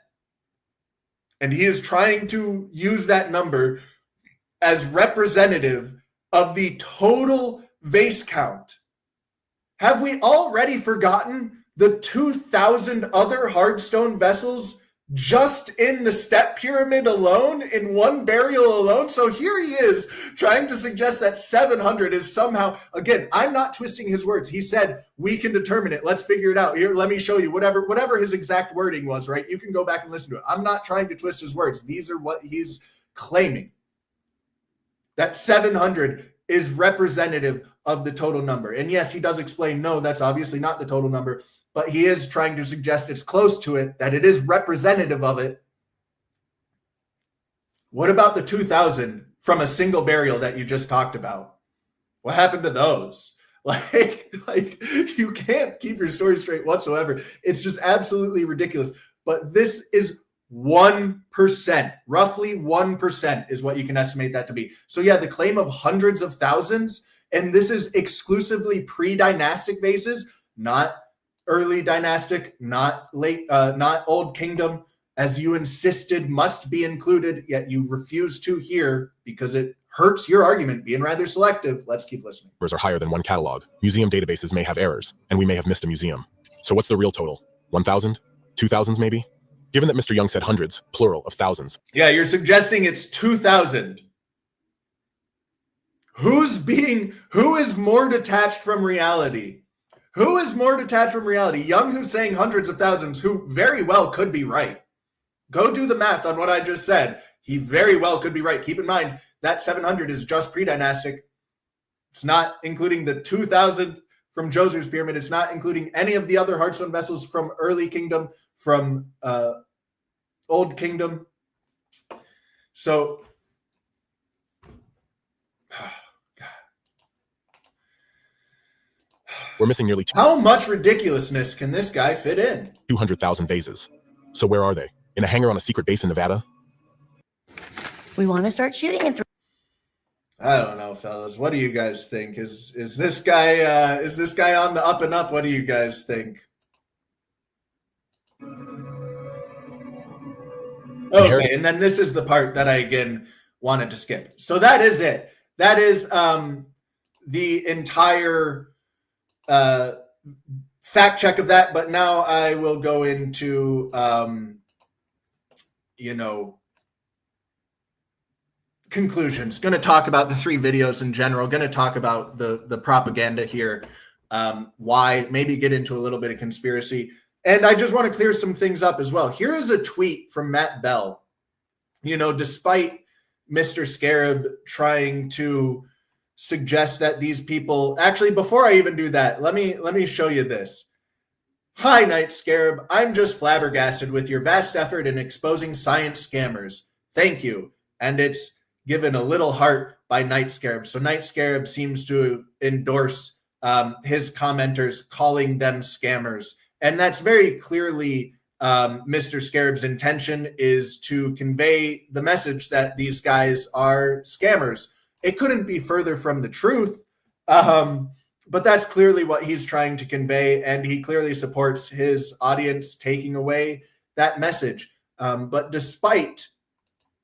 S1: And he is trying to use that number as representative of the total vase count. Have we already forgotten the 2,000 other hardstone vessels just in the step pyramid alone, in one burial alone? So here he is trying to suggest that 700 is somehow, again, I'm not twisting his words. He said, we can determine it. Let's figure it out. Here, let me show you whatever his exact wording was, right? You can go back and listen to it. I'm not trying to twist his words. These are what he's claiming. That 700 is representative of the total number. And yes, he does explain, no, that's obviously not the total number, but he is trying to suggest it's close to it, that it is representative of it. What about the 2,000 from a single burial that you just talked about? What happened to those? Like you can't keep your story straight whatsoever. It's just absolutely ridiculous. But this is 1%, roughly 1% is what you can estimate that to be. So yeah, the claim of hundreds of thousands, and this is exclusively pre-dynastic vases, not early dynastic, not late, not old kingdom, as you insisted must be included, yet you refuse to here because it hurts your argument being rather selective. Let's keep listening.
S3: Are higher than one catalog. Museum databases may have errors, and we may have missed a museum. So what's the real total? 1,000? 2,000s maybe? Given that Mr. Young said hundreds, plural, of thousands.
S1: Yeah, you're suggesting it's 2,000. Who is more detached from reality? Who is more detached from reality? Young, who's saying hundreds of thousands, who very well could be right. Go do the math on what I just said. He very well could be right. Keep in mind that 700 is just pre-dynastic. It's not including the 2,000 from Djoser's pyramid. It's not including any of the other hardstone vessels from early kingdom, from old kingdom. So,
S3: we're missing nearly
S1: how much ridiculousness can this guy fit in?
S3: 200,000 vases. So where are they? In a hangar on a secret base in Nevada?
S11: We want to start shooting in 3.
S1: I don't know, fellas. What do you guys think? Is this guy on the up and up? What do you guys think? Okay, and then this is the part that I again wanted to skip. So that is it. That is the entire fact check of that. But now I will go into conclusions. Going to talk about the 3 videos in general. Going to talk about the propaganda here. Why? Maybe get into a little bit of conspiracy. And I just want to clear some things up as well. Here is a tweet from Matt Bell. Despite Mr. Scarab trying to suggest that these people, actually, before I even do that, let me show you this. Hi, Night Scarab. I'm just flabbergasted with your vast effort in exposing science scammers. Thank you. And it's given a little heart by Night Scarab. So Night Scarab seems to endorse his commenters, calling them scammers. And that's very clearly Mr. Scarab's intention, is to convey the message that these guys are scammers. It couldn't be further from the truth, but that's clearly what he's trying to convey, and he clearly supports his audience taking away that message. But despite,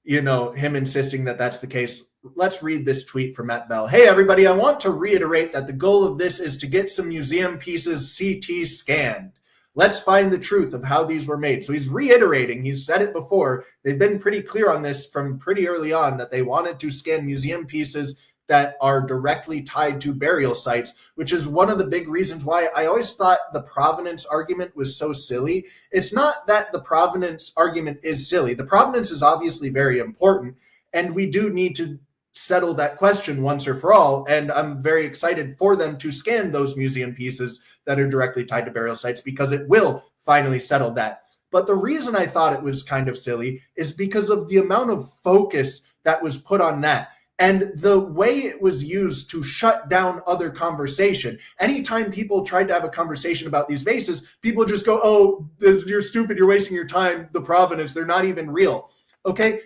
S1: him insisting that that's the case, let's read this tweet from Matt Bell. Hey, everybody, I want to reiterate that the goal of this is to get some museum pieces CT scanned. Let's find the truth of how these were made. So he's reiterating, he's said it before, they've been pretty clear on this from pretty early on, that they wanted to scan museum pieces that are directly tied to burial sites, which is one of the big reasons why I always thought the provenance argument was so silly. It's not that the provenance argument is silly. The provenance is obviously very important, and we do need to settle that question once or for all. And I'm very excited for them to scan those museum pieces that are directly tied to burial sites, because it will finally settle that. But the reason I thought it was kind of silly is because of the amount of focus that was put on that and the way it was used to shut down other conversation. Anytime people tried to have a conversation about these vases, people just go, oh, you're stupid, you're wasting your time, the provenance, they're not even real. Okay.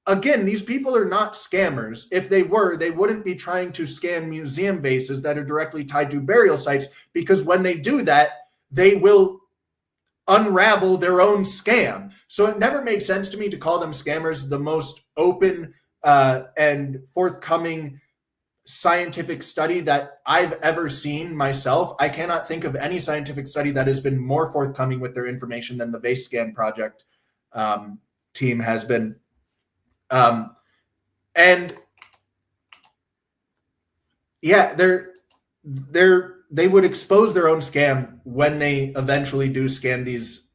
S1: Again, these people are not scammers. If they were, they wouldn't be trying to scan museum vases that are directly tied to burial sites, because when they do that, they will unravel their own scam. So it never made sense to me to call them scammers. The most open and forthcoming scientific study that I've ever seen myself, I cannot think of any scientific study that has been more forthcoming with their information than the Vase Scan Project team has been. And yeah, they would expose their own scam when they eventually do scan these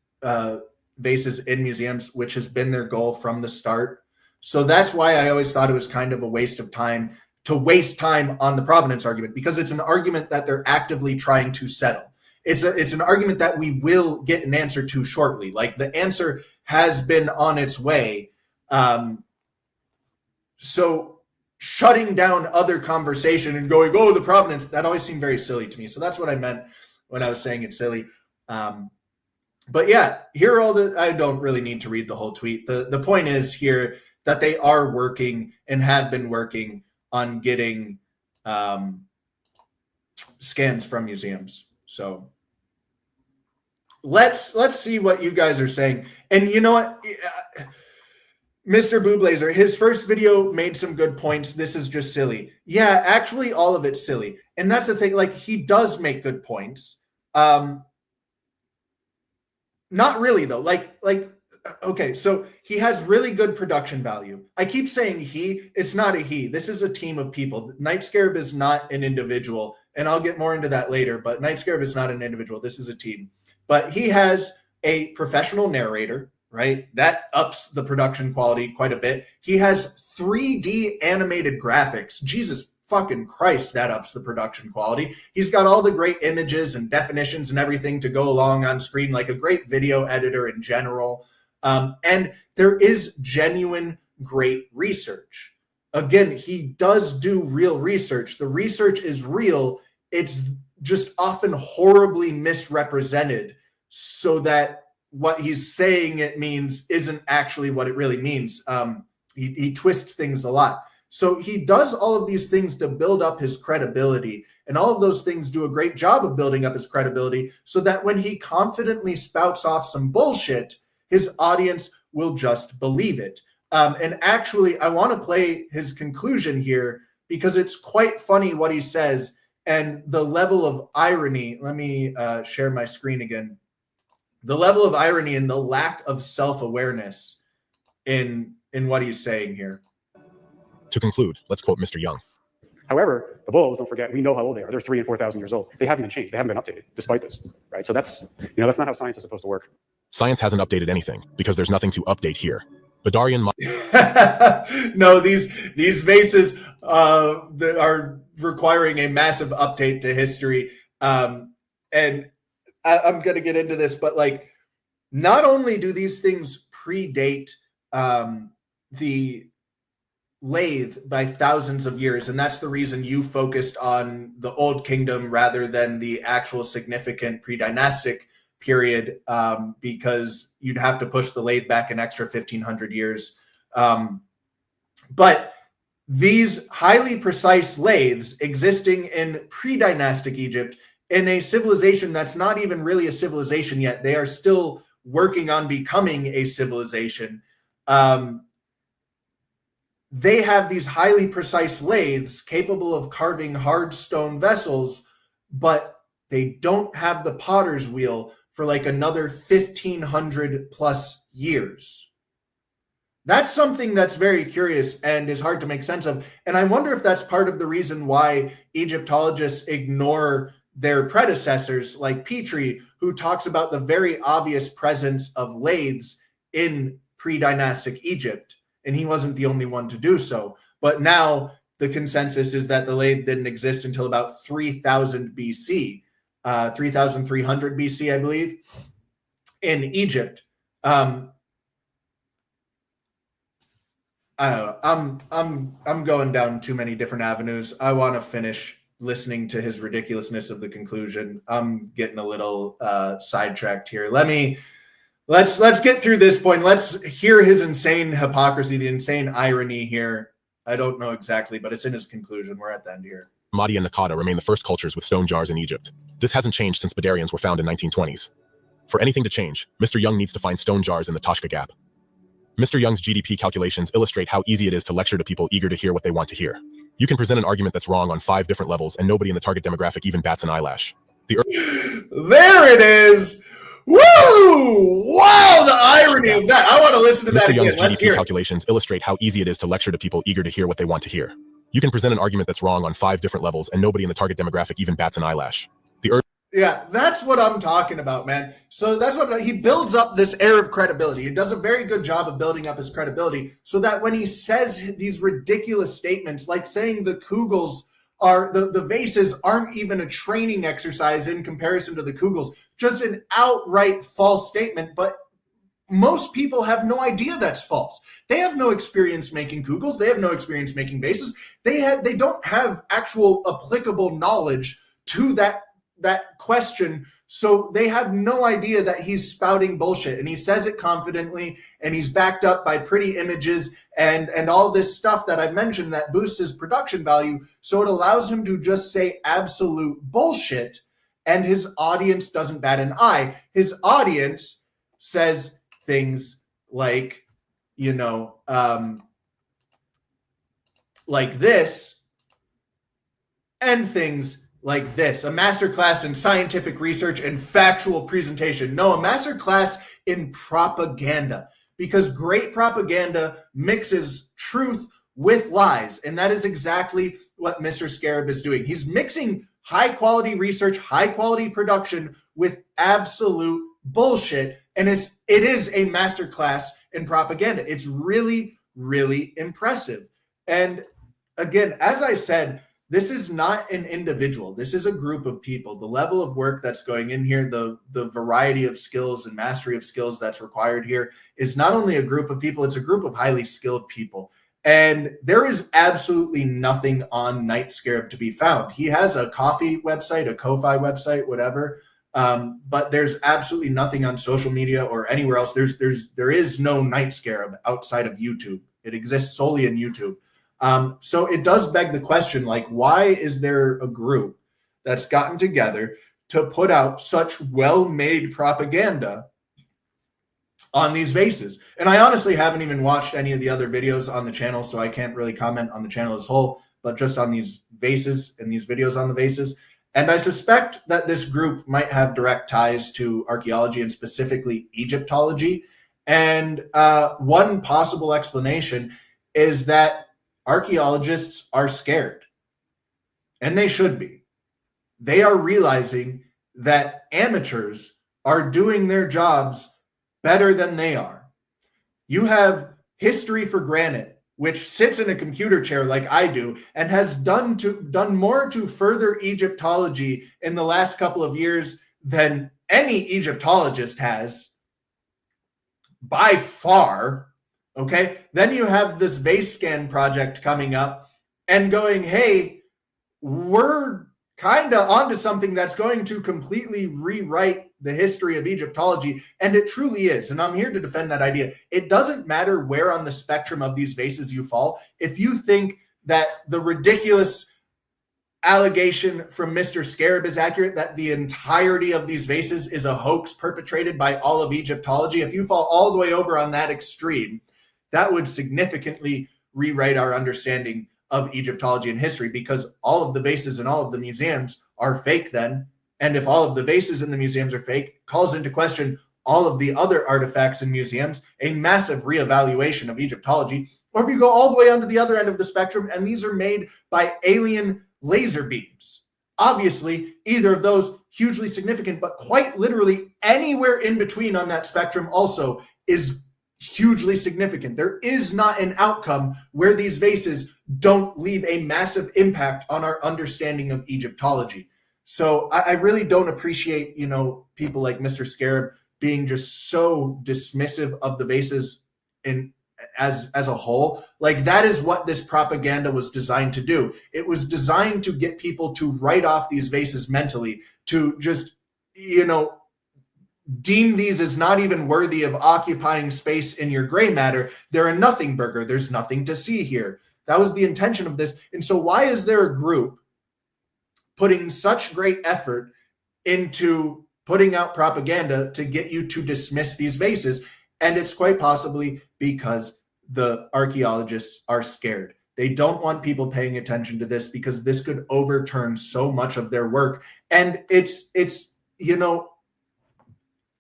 S1: vases in museums, which has been their goal from the start. So that's why I always thought it was kind of a waste of time to waste time on the provenance argument, because it's an argument that they're actively trying to settle. It's an argument that we will get an answer to shortly. Like, the answer has been on its way. So shutting down other conversation and going, oh, the provenance, that always seemed very silly to me. So that's what I meant when I was saying it's silly. But yeah, here are all the, I don't really need to read the whole tweet. The point is here that they are working and have been working on getting scans from museums. So let's see what you guys are saying. And you know what? Mr. Booblazer, his first video made some good points. This is just silly. Yeah, actually, all of it's silly. And that's the thing. Like, he does make good points. Not really, though. Like, okay, so he has really good production value. I keep saying he. It's not a he. This is a team of people. NightScarab is not an individual. And I'll get more into that later. But NightScarab is not an individual. This is a team. But he has a professional narrator, right? That ups the production quality quite a bit. He has 3D animated graphics. Jesus fucking Christ, that ups the production quality. He's got all the great images and definitions and everything to go along on screen, like a great video editor in general. And there is genuine great research. Again, he does do real research. The research is real. It's just often horribly misrepresented so that what he's saying it means isn't actually what it really means. He twists things a lot. So he does all of these things to build up his credibility, and all of those things do a great job of building up his credibility so that when he confidently spouts off some bullshit, his audience will just believe it. And actually, I want to play his conclusion here because it's quite funny what he says and the level of irony. Let me share my screen again. The level of irony and the lack of self-awareness in what he's saying here.
S3: To conclude, let's quote Mr. Young.
S4: However, the bulls, don't forget, we know how old they are. They're 3,000 and 4,000 years old. They haven't even changed. They haven't been updated despite this, right? So that's, that's not how science is supposed to work.
S3: Science hasn't updated anything because there's nothing to update here. Badarian.
S1: No, these vases are requiring a massive update to history. And I'm going to get into this, but like, not only do these things predate the lathe by thousands of years, and that's the reason you focused on the Old Kingdom rather than the actual significant predynastic period, because you'd have to push the lathe back an extra 1,500 years. But these highly precise lathes existing in predynastic Egypt, in a civilization that's not even really a civilization yet, they are still working on becoming a civilization. They have these highly precise lathes capable of carving hard stone vessels, but they don't have the potter's wheel for like another 1,500 plus years. That's something that's very curious and is hard to make sense of. And I wonder if that's part of the reason why Egyptologists ignore their predecessors like Petrie, who talks about the very obvious presence of lathes in pre-dynastic Egypt. And he wasn't the only one to do so. But now the consensus is that the lathe didn't exist until about 3000 BC, 3300 BC, I believe, in Egypt. I don't know. I'm going down too many different avenues. I want to finish listening to his ridiculousness of the conclusion. I'm getting a little sidetracked here. Let's get through this point. Let's hear his insane hypocrisy, the insane irony here. I don't know exactly, but it's in his conclusion. We're at the end here.
S3: Mahdi and Nakata remain the first cultures with stone jars in Egypt. This hasn't changed since Badarians were found in 1920s. For anything to change, Mr. Young needs to find stone jars in the Toshka Gap. Mr. Young's GDP calculations illustrate how easy it is to lecture to people eager to hear what they want to hear. You can present an argument that's wrong on 5 different levels, and nobody in the target demographic even bats an eyelash.
S1: There it is! Woo! Wow, the irony of that. I want to listen to that
S3: Mr. Young's
S1: again. Let's hear
S3: GDP calculations illustrate how easy it is to lecture to people eager to hear what they want to hear. You can present an argument that's wrong on 5 different levels, and nobody in the target demographic even bats an eyelash.
S1: Yeah, that's what I'm talking about, man. So that's what he builds up this air of credibility. He does a very good job of building up his credibility so that when he says these ridiculous statements, like saying the Kugels are the vases aren't even a training exercise in comparison to the Kugels, just an outright false statement. But most people have no idea that's false. They have no experience making Kugels. They have no experience making vases. They don't have actual applicable knowledge to that question, so they have no idea that he's spouting bullshit, and he says it confidently, and he's backed up by pretty images and all this stuff that I've mentioned that boosts his production value, so it allows him to just say absolute bullshit, and his audience doesn't bat an eye. His audience says things like, like this, and things like this: a masterclass in scientific research and factual presentation. No, a masterclass in propaganda, because great propaganda mixes truth with lies. And that is exactly what Mr. Scarab is doing. He's mixing high quality research, high quality production with absolute bullshit. And it is a masterclass in propaganda. It's really, really impressive. And again, as I said, this is not an individual. This is a group of people. The level of work that's going in here, the variety of skills and mastery of skills that's required here is not only a group of people, it's a group of highly skilled people. And there is absolutely nothing on Night Scarab to be found. He has a coffee website, a Ko-Fi website, whatever. But there's absolutely nothing on social media or anywhere else. There is no Night Scarab outside of YouTube. It exists solely in YouTube. So it does beg the question, like, why is there a group that's gotten together to put out such well-made propaganda on these vases? And I honestly haven't even watched any of the other videos on the channel, so I can't really comment on the channel as a whole, but just on these vases and these videos on the vases. And I suspect that this group might have direct ties to archaeology and specifically Egyptology. And one possible explanation is that archaeologists are scared, and they should be. They are realizing that amateurs are doing their jobs better than they are. You have History for Granite, which sits in a computer chair like I do and has done more to further Egyptology in the last couple of years than any Egyptologist has by far. Okay, then you have this vase scan project coming up and going, hey, we're kind of onto something that's going to completely rewrite the history of Egyptology. And it truly is. And I'm here to defend that idea. It doesn't matter where on the spectrum of these vases you fall. If you think that the ridiculous allegation from Mr. Scarab is accurate, that the entirety of these vases is a hoax perpetrated by all of Egyptology, if you fall all the way over on that extreme, that would significantly rewrite our understanding of Egyptology and history, because all of the vases in all of the museums are fake then. And if all of the vases in the museums are fake, calls into question all of the other artifacts in museums, a massive reevaluation of Egyptology. Or if you go all the way onto the other end of the spectrum, and these are made by alien laser beams. Obviously, either of those hugely significant, but quite literally anywhere in between on that spectrum also is hugely significant. There is not an outcome where these vases don't leave a massive impact on our understanding of Egyptology. So I really don't appreciate, people like Mr. Scarab being just so dismissive of the vases as a whole. Like, that is what this propaganda was designed to do. It was designed to get people to write off these vases mentally, to just, deem these as not even worthy of occupying space in your gray matter. They're a nothing burger. There's nothing to see here. That was the intention of this. And so why is there a group putting such great effort into putting out propaganda to get you to dismiss these vases? And it's quite possibly because the archaeologists are scared. They don't want people paying attention to this because this could overturn so much of their work. And it's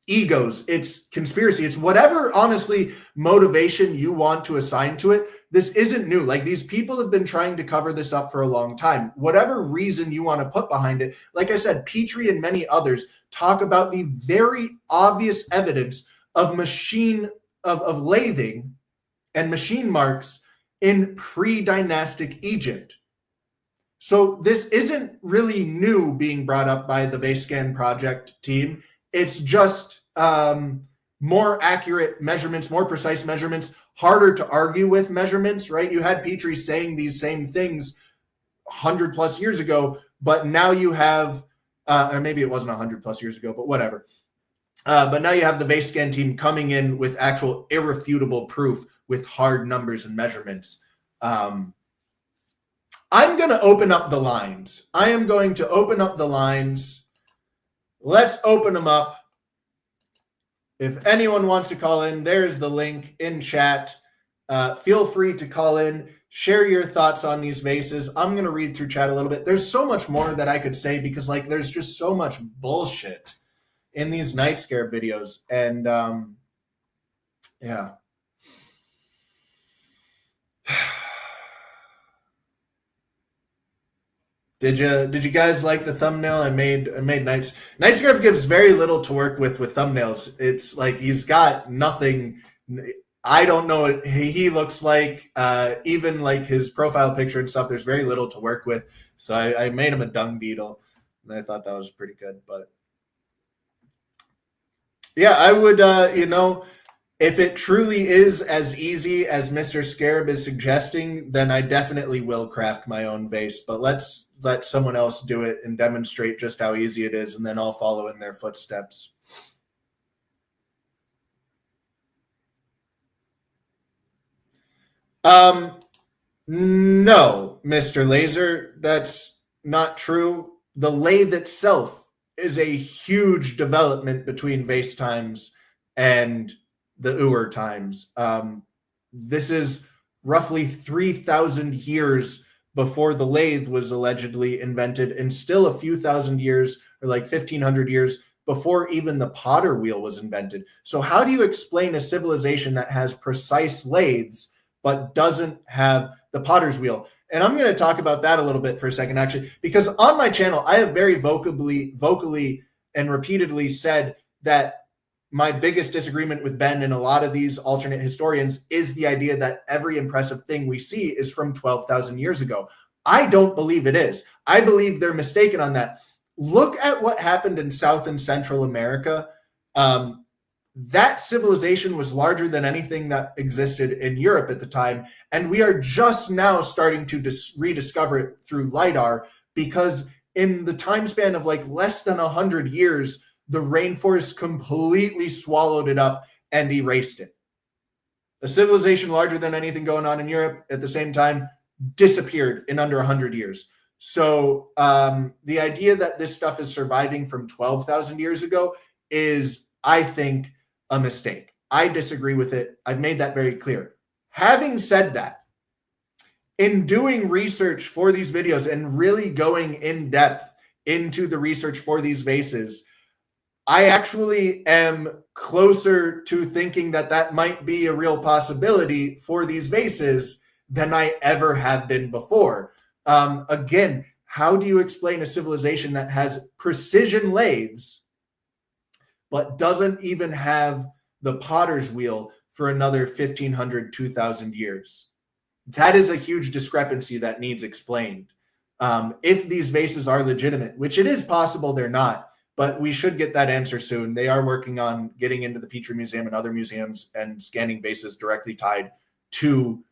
S1: egos, it's conspiracy, it's whatever, honestly, motivation you want to assign to it. This isn't new. Like, these people have been trying to cover this up for a long time. Whatever reason you want to put behind it, like I said, Petrie and many others talk about the very obvious evidence of of lathing and machine marks in pre-dynastic Egypt. So this isn't really new being brought up by the VaseScan project team. It's just more accurate measurements, more precise measurements, harder to argue with measurements, right? You had Petrie saying these same things 100 plus years ago, but now you have, or maybe it wasn't 100 plus years ago, but whatever. But now you have the VaseScan team coming in with actual irrefutable proof with hard numbers and measurements. I'm going to open up the lines. I am going to open up the lines. Let's open them up. If anyone wants to call in, there's the link in chat. Feel free to call in, share your thoughts on these vases. I'm going to read through chat a little bit. There's so much more that I could say because, like, there's just so much bullshit in these Night Scarab videos. And yeah. Did you guys like the thumbnail I made? Night Scarab gives very little to work with thumbnails. It's like he's got nothing. I don't know what he looks like. Even like his profile picture and stuff, there's very little to work with. So I made him a dung beetle, and I thought that was pretty good. But yeah, I would, if it truly is as easy as Mr. Scarab is suggesting, then I definitely will craft my own vase. But let's let someone else do it and demonstrate just how easy it is, and then I'll follow in their footsteps. No, Mr. Laser, that's not true. The lathe itself is a huge development between vase times and the Ur times. This is roughly 3,000 years before the lathe was allegedly invented, and still a few thousand years, or like 1,500 years, before even the potter wheel was invented. So how do you explain a civilization that has precise lathes but doesn't have the potter's wheel? And I'm going to talk about that a little bit for a second, actually, because on my channel, I have very vocally and repeatedly said that my biggest disagreement with Ben and a lot of these alternate historians is the idea that every impressive thing we see is from 12,000 years ago. I don't believe it is. I believe they're mistaken on that. Look at what happened in South and Central America. That civilization was larger than anything that existed in Europe at the time. And we are just now starting to rediscover it through LiDAR, because in the time span of like less than 100 years, the rainforest completely swallowed it up and erased it. A civilization larger than anything going on in Europe at the same time disappeared in under 100 years. So the idea that this stuff is surviving from 12,000 years ago is, I think, a mistake. I disagree with it. I've made that very clear. Having said that, in doing research for these videos and really going in depth into the research for these vases, I actually am closer to thinking that that might be a real possibility for these vases than I ever have been before. Again, how do you explain a civilization that has precision lathes but doesn't even have the potter's wheel for another 1,500, 2,000 years? That is a huge discrepancy that needs explained. If these vases are legitimate, which it is possible they're not, but we should get that answer soon. They are working on getting into the Petrie Museum and other museums and scanning vases directly tied to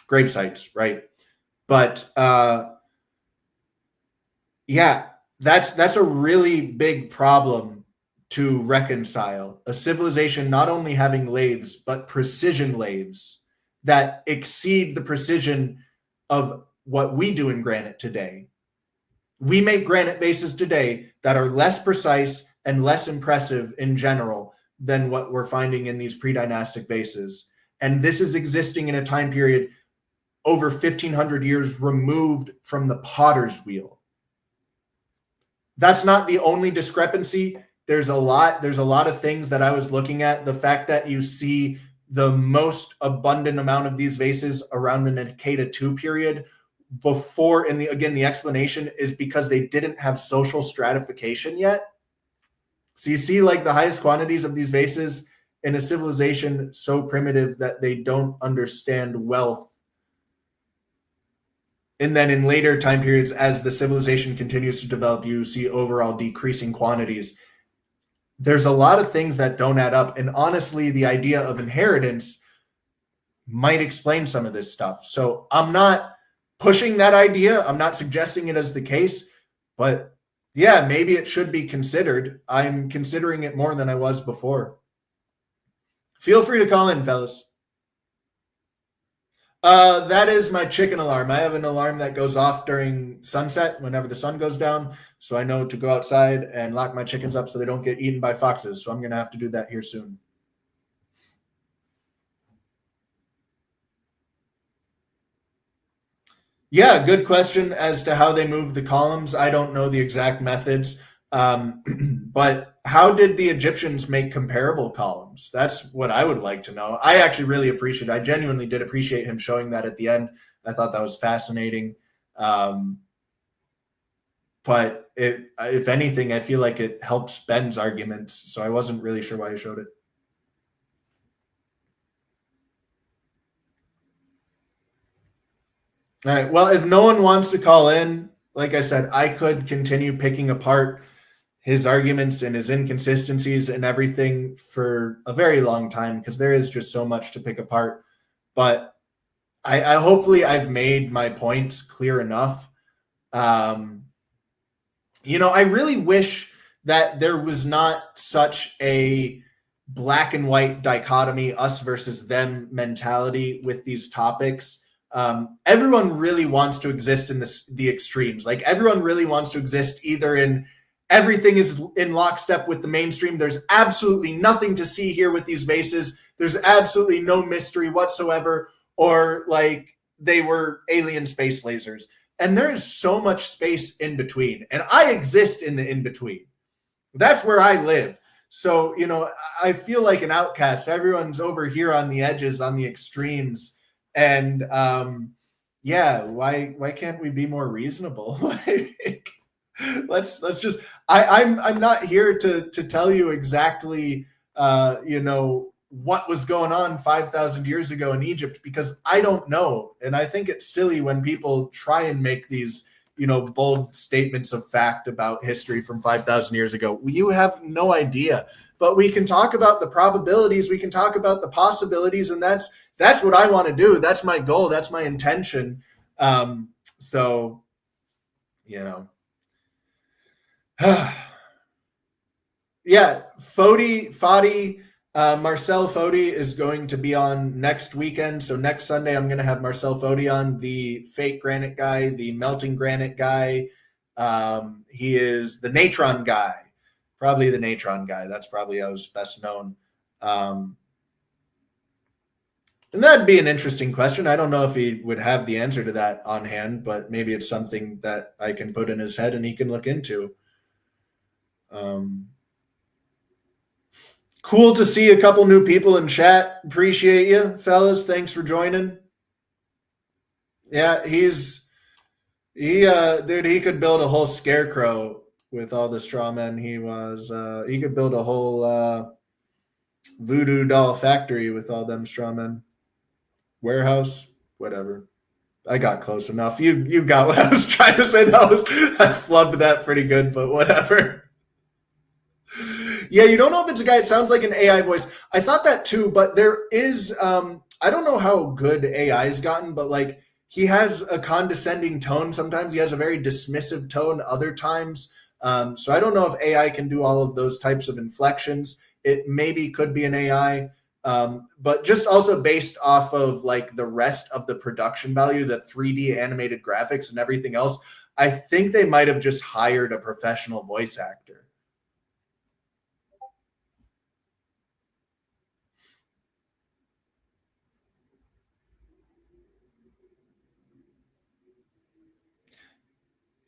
S1: grave sites, right? But yeah, that's a really big problem to reconcile. A civilization not only having lathes, but precision lathes that exceed the precision of what we do in granite today. We make granite vases today that are less precise and less impressive in general than what we're finding in these pre-dynastic vases. And this is existing in a time period over 1,500 years removed from the potter's wheel. That's not the only discrepancy. there's a lot of things that I was looking at. The fact that you see the most abundant amount of these vases around the Nikeda 2 period before, and the explanation is because they didn't have social stratification yet. So you see like the highest quantities of these vases in a civilization so primitive that they don't understand wealth. And then in later time periods, as the civilization continues to develop, you see overall decreasing quantities. There's a lot of things that don't add up. And honestly, the idea of inheritance might explain some of this stuff. So I'm not pushing that idea. I'm not suggesting it as the case, but yeah, maybe it should be considered. I'm considering it more than I was before. Feel free to call in, fellas. That is my chicken alarm. I have an alarm that goes off during sunset whenever the sun goes down. So I know to go outside and lock my chickens up so they don't get eaten by foxes. So I'm going to have to do that here soon. Yeah, good question as to how they moved the columns. I don't know the exact methods. But how did the Egyptians make comparable columns? That's what I would like to know. I actually really appreciate it. I genuinely did appreciate him showing that at the end. I thought that was fascinating. But if anything, I feel like it helps Ben's arguments. So I wasn't really sure why he showed it. All right. Well, if no one wants to call in, like I said, I could continue picking apart his arguments and his inconsistencies and everything for a very long time because there is just so much to pick apart. But I hopefully I've made my points clear enough. I really wish that there was not such a black and white dichotomy, us versus them mentality with these topics. Everyone really wants to exist in the extremes. Like everyone really wants to exist either in everything is in lockstep with the mainstream. There's absolutely nothing to see here with these vases. There's absolutely no mystery whatsoever. Or like they were alien space lasers. And there is so much space in between. And I exist in the in-between. That's where I live. So, I feel like an outcast. Everyone's over here on the edges, on the extremes. And why can't we be more reasonable? Let's just I'm not here to tell you exactly what was going on 5,000 years ago in Egypt because I don't know. And I think it's silly when people try and make these bold statements of fact about history from 5,000 years ago. You have no idea. But we can talk about the probabilities, we can talk about the possibilities, and that's what I want to do. That's my goal, that's my intention. Yeah, Fodi, Marcel Fodi is going to be on next weekend. So next Sunday, I'm going to have Marcel Fodi on, the fake granite guy, the melting granite guy. He is the Natron guy, probably the Natron guy. That's probably how he's best known. And that'd be an interesting question. I don't know if he would have the answer to that on hand, but maybe it's something that I can put in his head and he can look into. Cool to see a couple new people in chat. Appreciate you, fellas. Thanks for joining. Yeah, he could build a whole scarecrow with all the straw men. He could build a whole voodoo doll factory with all them straw men. Warehouse, whatever. I got close enough. You got what I was trying to say. I flubbed that pretty good, but whatever. Yeah, you don't know if it's a guy. It sounds like an AI voice. I thought that too, but there is, I don't know how good AI's gotten, but like he has a condescending tone. Sometimes he has a very dismissive tone other times. So I don't know if AI can do all of those types of inflections. It maybe could be an AI, but just also based off of like the rest of the production value, the 3D animated graphics and everything else, I think they might have just hired a professional voice actor.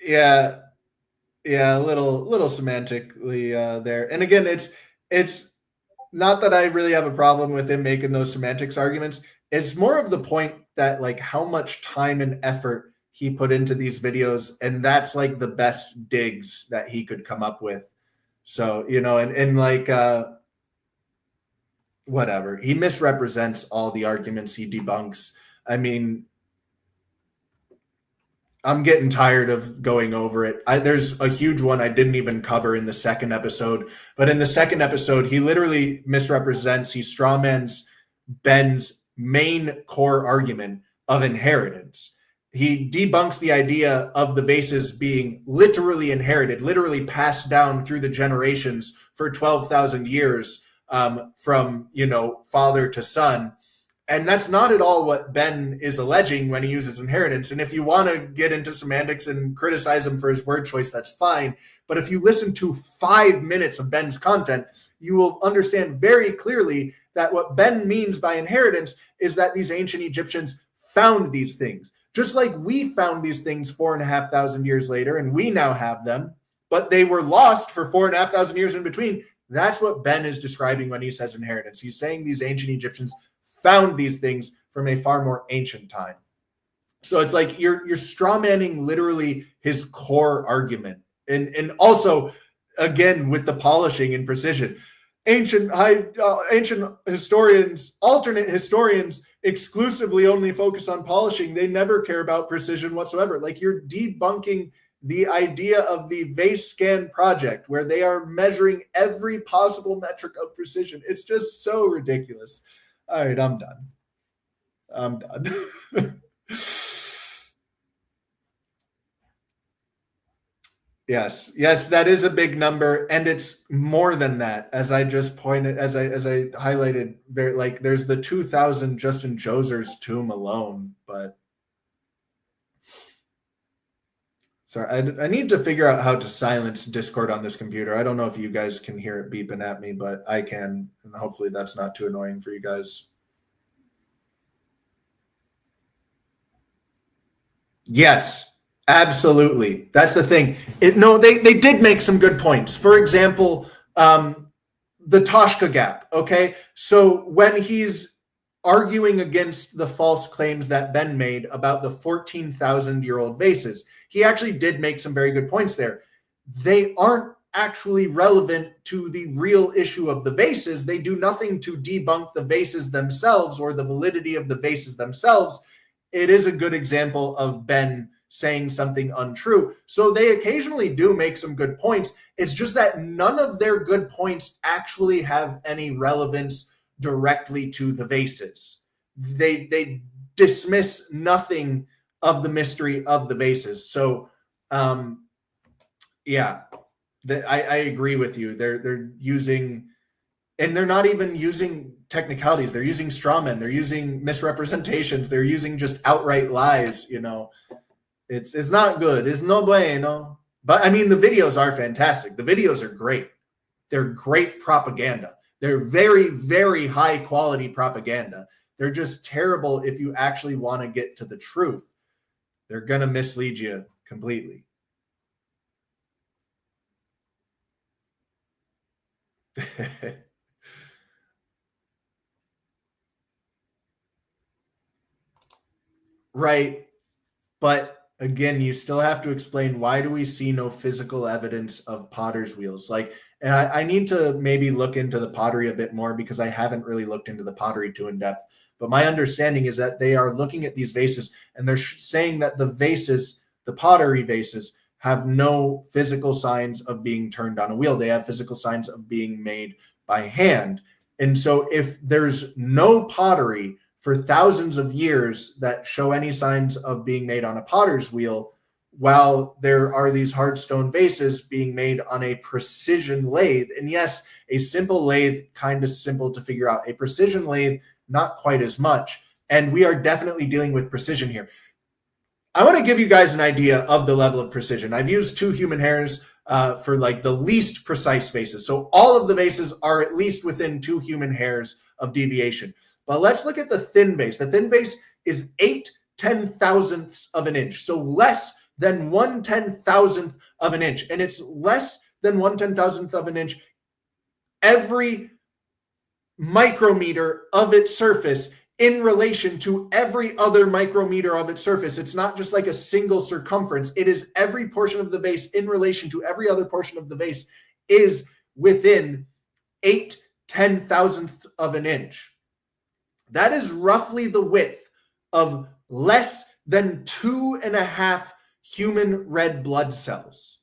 S1: Yeah, Yeah, a little semantically there. And again, it's not that I really have a problem with him making those semantics arguments. It's more of the point that like how much time and effort he put into these videos, and that's like the best digs that he could come up with. So, you know, and like whatever. He misrepresents all the arguments he debunks. I mean, I'm getting tired of going over it. There's a huge one I didn't even cover in the second episode, but in the second episode, he literally misrepresents, he strawmans Ben's main core argument of inheritance. He debunks the idea of the vases being literally inherited, literally passed down through the generations for 12,000 years from, you know, father to son. And that's not at all what Ben is alleging when he uses inheritance. And if you want to get into semantics and criticize him for his word choice, that's fine. But if you listen to 5 minutes of Ben's content, you will understand very clearly that what Ben means by inheritance is that these ancient Egyptians found these things. Just like we found these things 4,500 years later, and we now have them, but they were lost for 4,500 years in between. That's what Ben is describing when he says inheritance. He's saying these ancient Egyptians found these things from a far more ancient time. So it's like you're strawmanning literally his core argument. And also, again, with the polishing and precision. Ancient historians, alternate historians exclusively only focus on polishing. They never care about precision whatsoever. Like you're debunking the idea of the vase scan project where they are measuring every possible metric of precision. It's just so ridiculous. All right, I'm done. Yes, that is a big number, and it's more than that. As I just pointed, as I highlighted, very like there's the 2,000 just in Djoser's tomb alone. But sorry, I need to figure out how to silence Discord on this computer. I don't know if you guys can hear it beeping at me, but I can, and hopefully that's not too annoying for you guys. Yes. Absolutely. That's the thing. They did make some good points. For example, the Toshka gap. Okay. So when he's arguing against the false claims that Ben made about the 14,000-year-old vases, he actually did make some very good points there. They aren't actually relevant to the real issue of the vases. They do nothing to debunk the vases themselves or the validity of the vases themselves. It is a good example of Ben saying something untrue. So they occasionally do make some good points. It's just that none of their good points actually have any relevance directly to the vases. They dismiss nothing of the mystery of the vases. So yeah, I agree with you. They're using, and they're not even using technicalities. They're using straw men. They're using misrepresentations. They're using just outright lies, you know. It's not good. It's no bueno. But I mean, the videos are fantastic. The videos are great. They're great propaganda. They're very, very high quality propaganda. They're just terrible if you actually want to get to the truth. They're going to mislead you completely. Right. But again, you still have to explain, why do we see no physical evidence of potter's wheels? Like, and I need to maybe look into the pottery a bit more because I haven't really looked into the pottery too in depth. But my understanding is that they are looking at these vases and they're saying that the vases, the pottery vases, have no physical signs of being turned on a wheel. They have physical signs of being made by hand. And so if there's no pottery for thousands of years that show any signs of being made on a potter's wheel, while there are these hard stone vases being made on a precision lathe. And yes, a simple lathe, kind of simple to figure out. A precision lathe, not quite as much. And we are definitely dealing with precision here. I want to give you guys an idea of the level of precision. I've used 2 human hairs for like the least precise vases. So all of the vases are at least within 2 human hairs of deviation. But let's look at the thin vase. The thin vase is 8/10,000ths of an inch, so less than 1/10,000th of an inch. And it's less than 1/10,000th of an inch every micrometer of its surface in relation to every other micrometer of its surface. It's not just like a single circumference. It is every portion of the vase in relation to every other portion of the vase is within 8/10,000ths of an inch. That is roughly the width of less than 2.5 human red blood cells.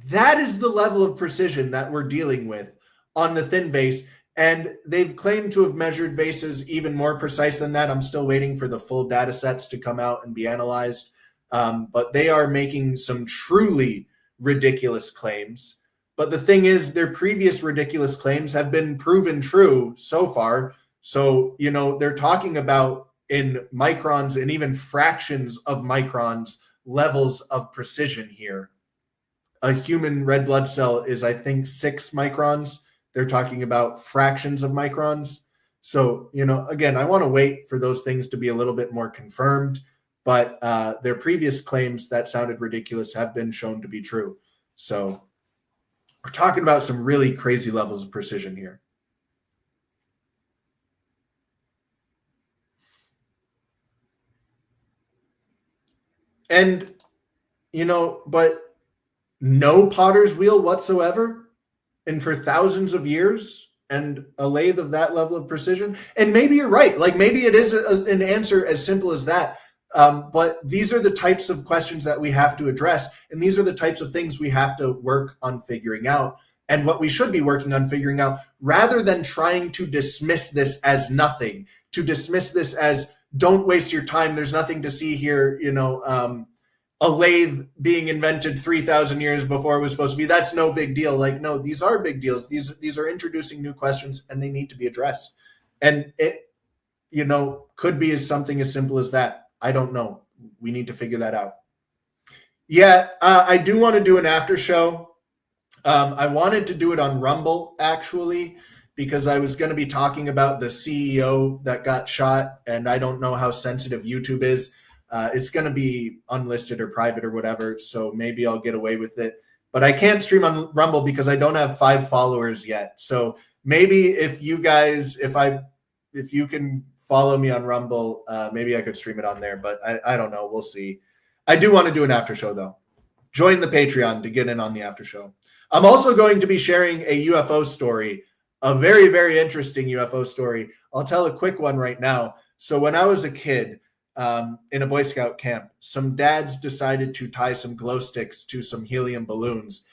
S1: That is the level of precision that we're dealing with on the thin vase. And they've claimed to have measured vases even more precise than that. I'm still waiting for the full data sets to come out and be analyzed. But they are making some truly ridiculous claims. But the thing is, their previous ridiculous claims have been proven true so far. So, you know, they're talking about in microns and even fractions of microns levels of precision here. A human red blood cell is, I think, 6 microns. They're talking about fractions of microns. So, you know, again, I want to wait for those things to be a little bit more confirmed. But their previous claims that sounded ridiculous have been shown to be true. So we're talking about some really crazy levels of precision here. And, you know, but no potter's wheel whatsoever, and for thousands of years, and a lathe of that level of precision. And maybe you're right. Like maybe it is an answer as simple as that. But these are the types of questions that we have to address. And these are the types of things we have to work on figuring out. And what we should be working on figuring out, rather than trying to dismiss this as nothing, to dismiss this as don't waste your time, there's nothing to see here, you know, a lathe being invented 3,000 years before it was supposed to be. That's no big deal. Like, no, these are big deals. These are introducing new questions and they need to be addressed. And it, you know, could be as something as simple as that. I don't know. We need to figure that out. Yeah, I do want to do an after show. I wanted to do it on Rumble, actually, because I was going to be talking about the CEO that got shot, and I don't know how sensitive YouTube is. It's going to be unlisted or private or whatever, so maybe I'll get away with it. But I can't stream on Rumble because I don't have 5 followers yet. So maybe if you guys, if you can follow me on Rumble, maybe I could stream it on there. But I don't know. We'll see. I do want to do an after show, though. Join the Patreon to get in on the after show. I'm also going to be sharing a UFO story, a very, very interesting UFO story. I'll tell a quick one right now. So when I was a kid, in a Boy Scout camp, some dads decided to tie some glow sticks to some helium balloons.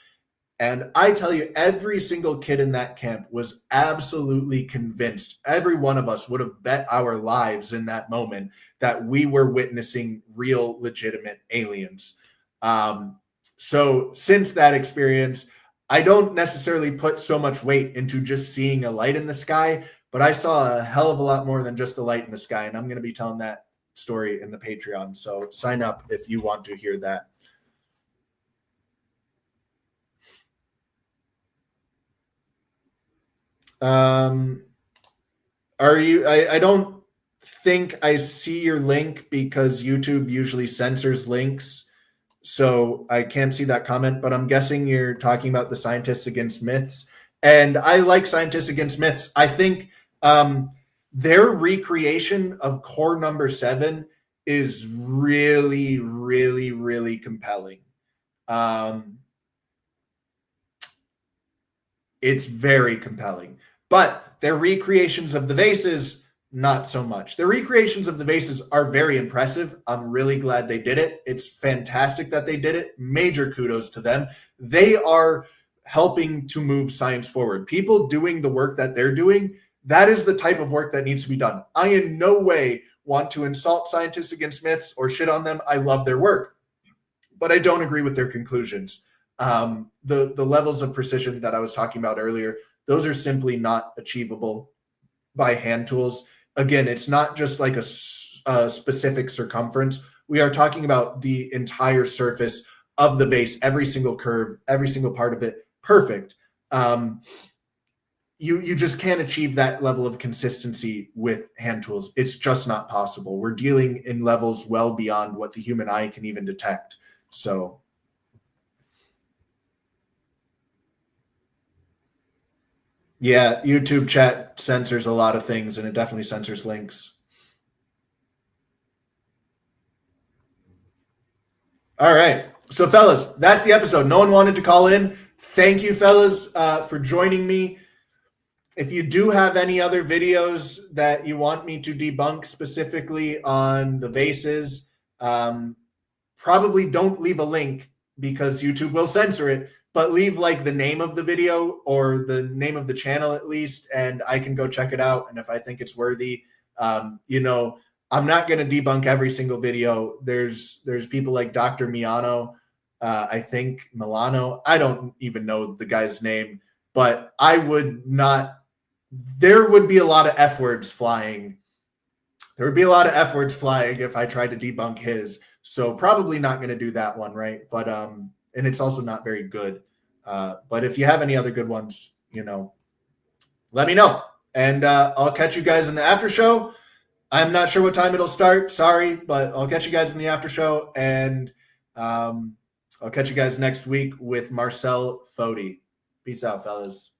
S1: And I tell you, every single kid in that camp was absolutely convinced. Every one of us would have bet our lives in that moment that we were witnessing real, legitimate aliens. So since that experience, I don't necessarily put so much weight into just seeing a light in the sky, but I saw a hell of a lot more than just a light in the sky. And I'm going to be telling that story in the Patreon. So sign up if you want to hear that. Are you, I don't think I see your link because YouTube usually censors links. So I can't see that comment, but I'm guessing you're talking about the Scientists Against Myths. And I like Scientists Against Myths. I think, their recreation of core number 7 is really, really, really compelling. It's very compelling. But their recreations of the vases, not so much. Their recreations of the vases are very impressive. I'm really glad they did it. It's fantastic that they did it. Major kudos to them. They are helping to move science forward. People doing the work that they're doing, that is the type of work that needs to be done. I in no way want to insult Scientists Against Myths or shit on them. I love their work, but I don't agree with their conclusions. The levels of precision that I was talking about earlier, those are simply not achievable by hand tools. Again, it's not just like a specific circumference. We are talking about the entire surface of the vase, every single curve, every single part of it, perfect. you just can't achieve that level of consistency with hand tools. It's just not possible. We're dealing in levels well beyond what the human eye can even detect. So yeah, YouTube chat censors a lot of things, and it definitely censors links. All right. So, fellas, that's the episode. No one wanted to call in. Thank you, fellas, for joining me. If you do have any other videos that you want me to debunk specifically on the vases, probably don't leave a link because YouTube will censor it, but leave like the name of the video or the name of the channel at least, and I can go check it out. And if I think it's worthy, you know, I'm not going to debunk every single video. There's people like Dr. Miano, I think Milano. I don't even know the guy's name, but I would not. There would be a lot of F words flying. There would be a lot of F words flying if I tried to debunk his. So probably not going to do that one, right? But and it's also not very good. But if you have any other good ones, you know, let me know, and I'll catch you guys in the after show. I'm not sure what time it'll start. Sorry, but I'll catch you guys in the after show, and I'll catch you guys next week with Marcel Foti. Peace out, fellas.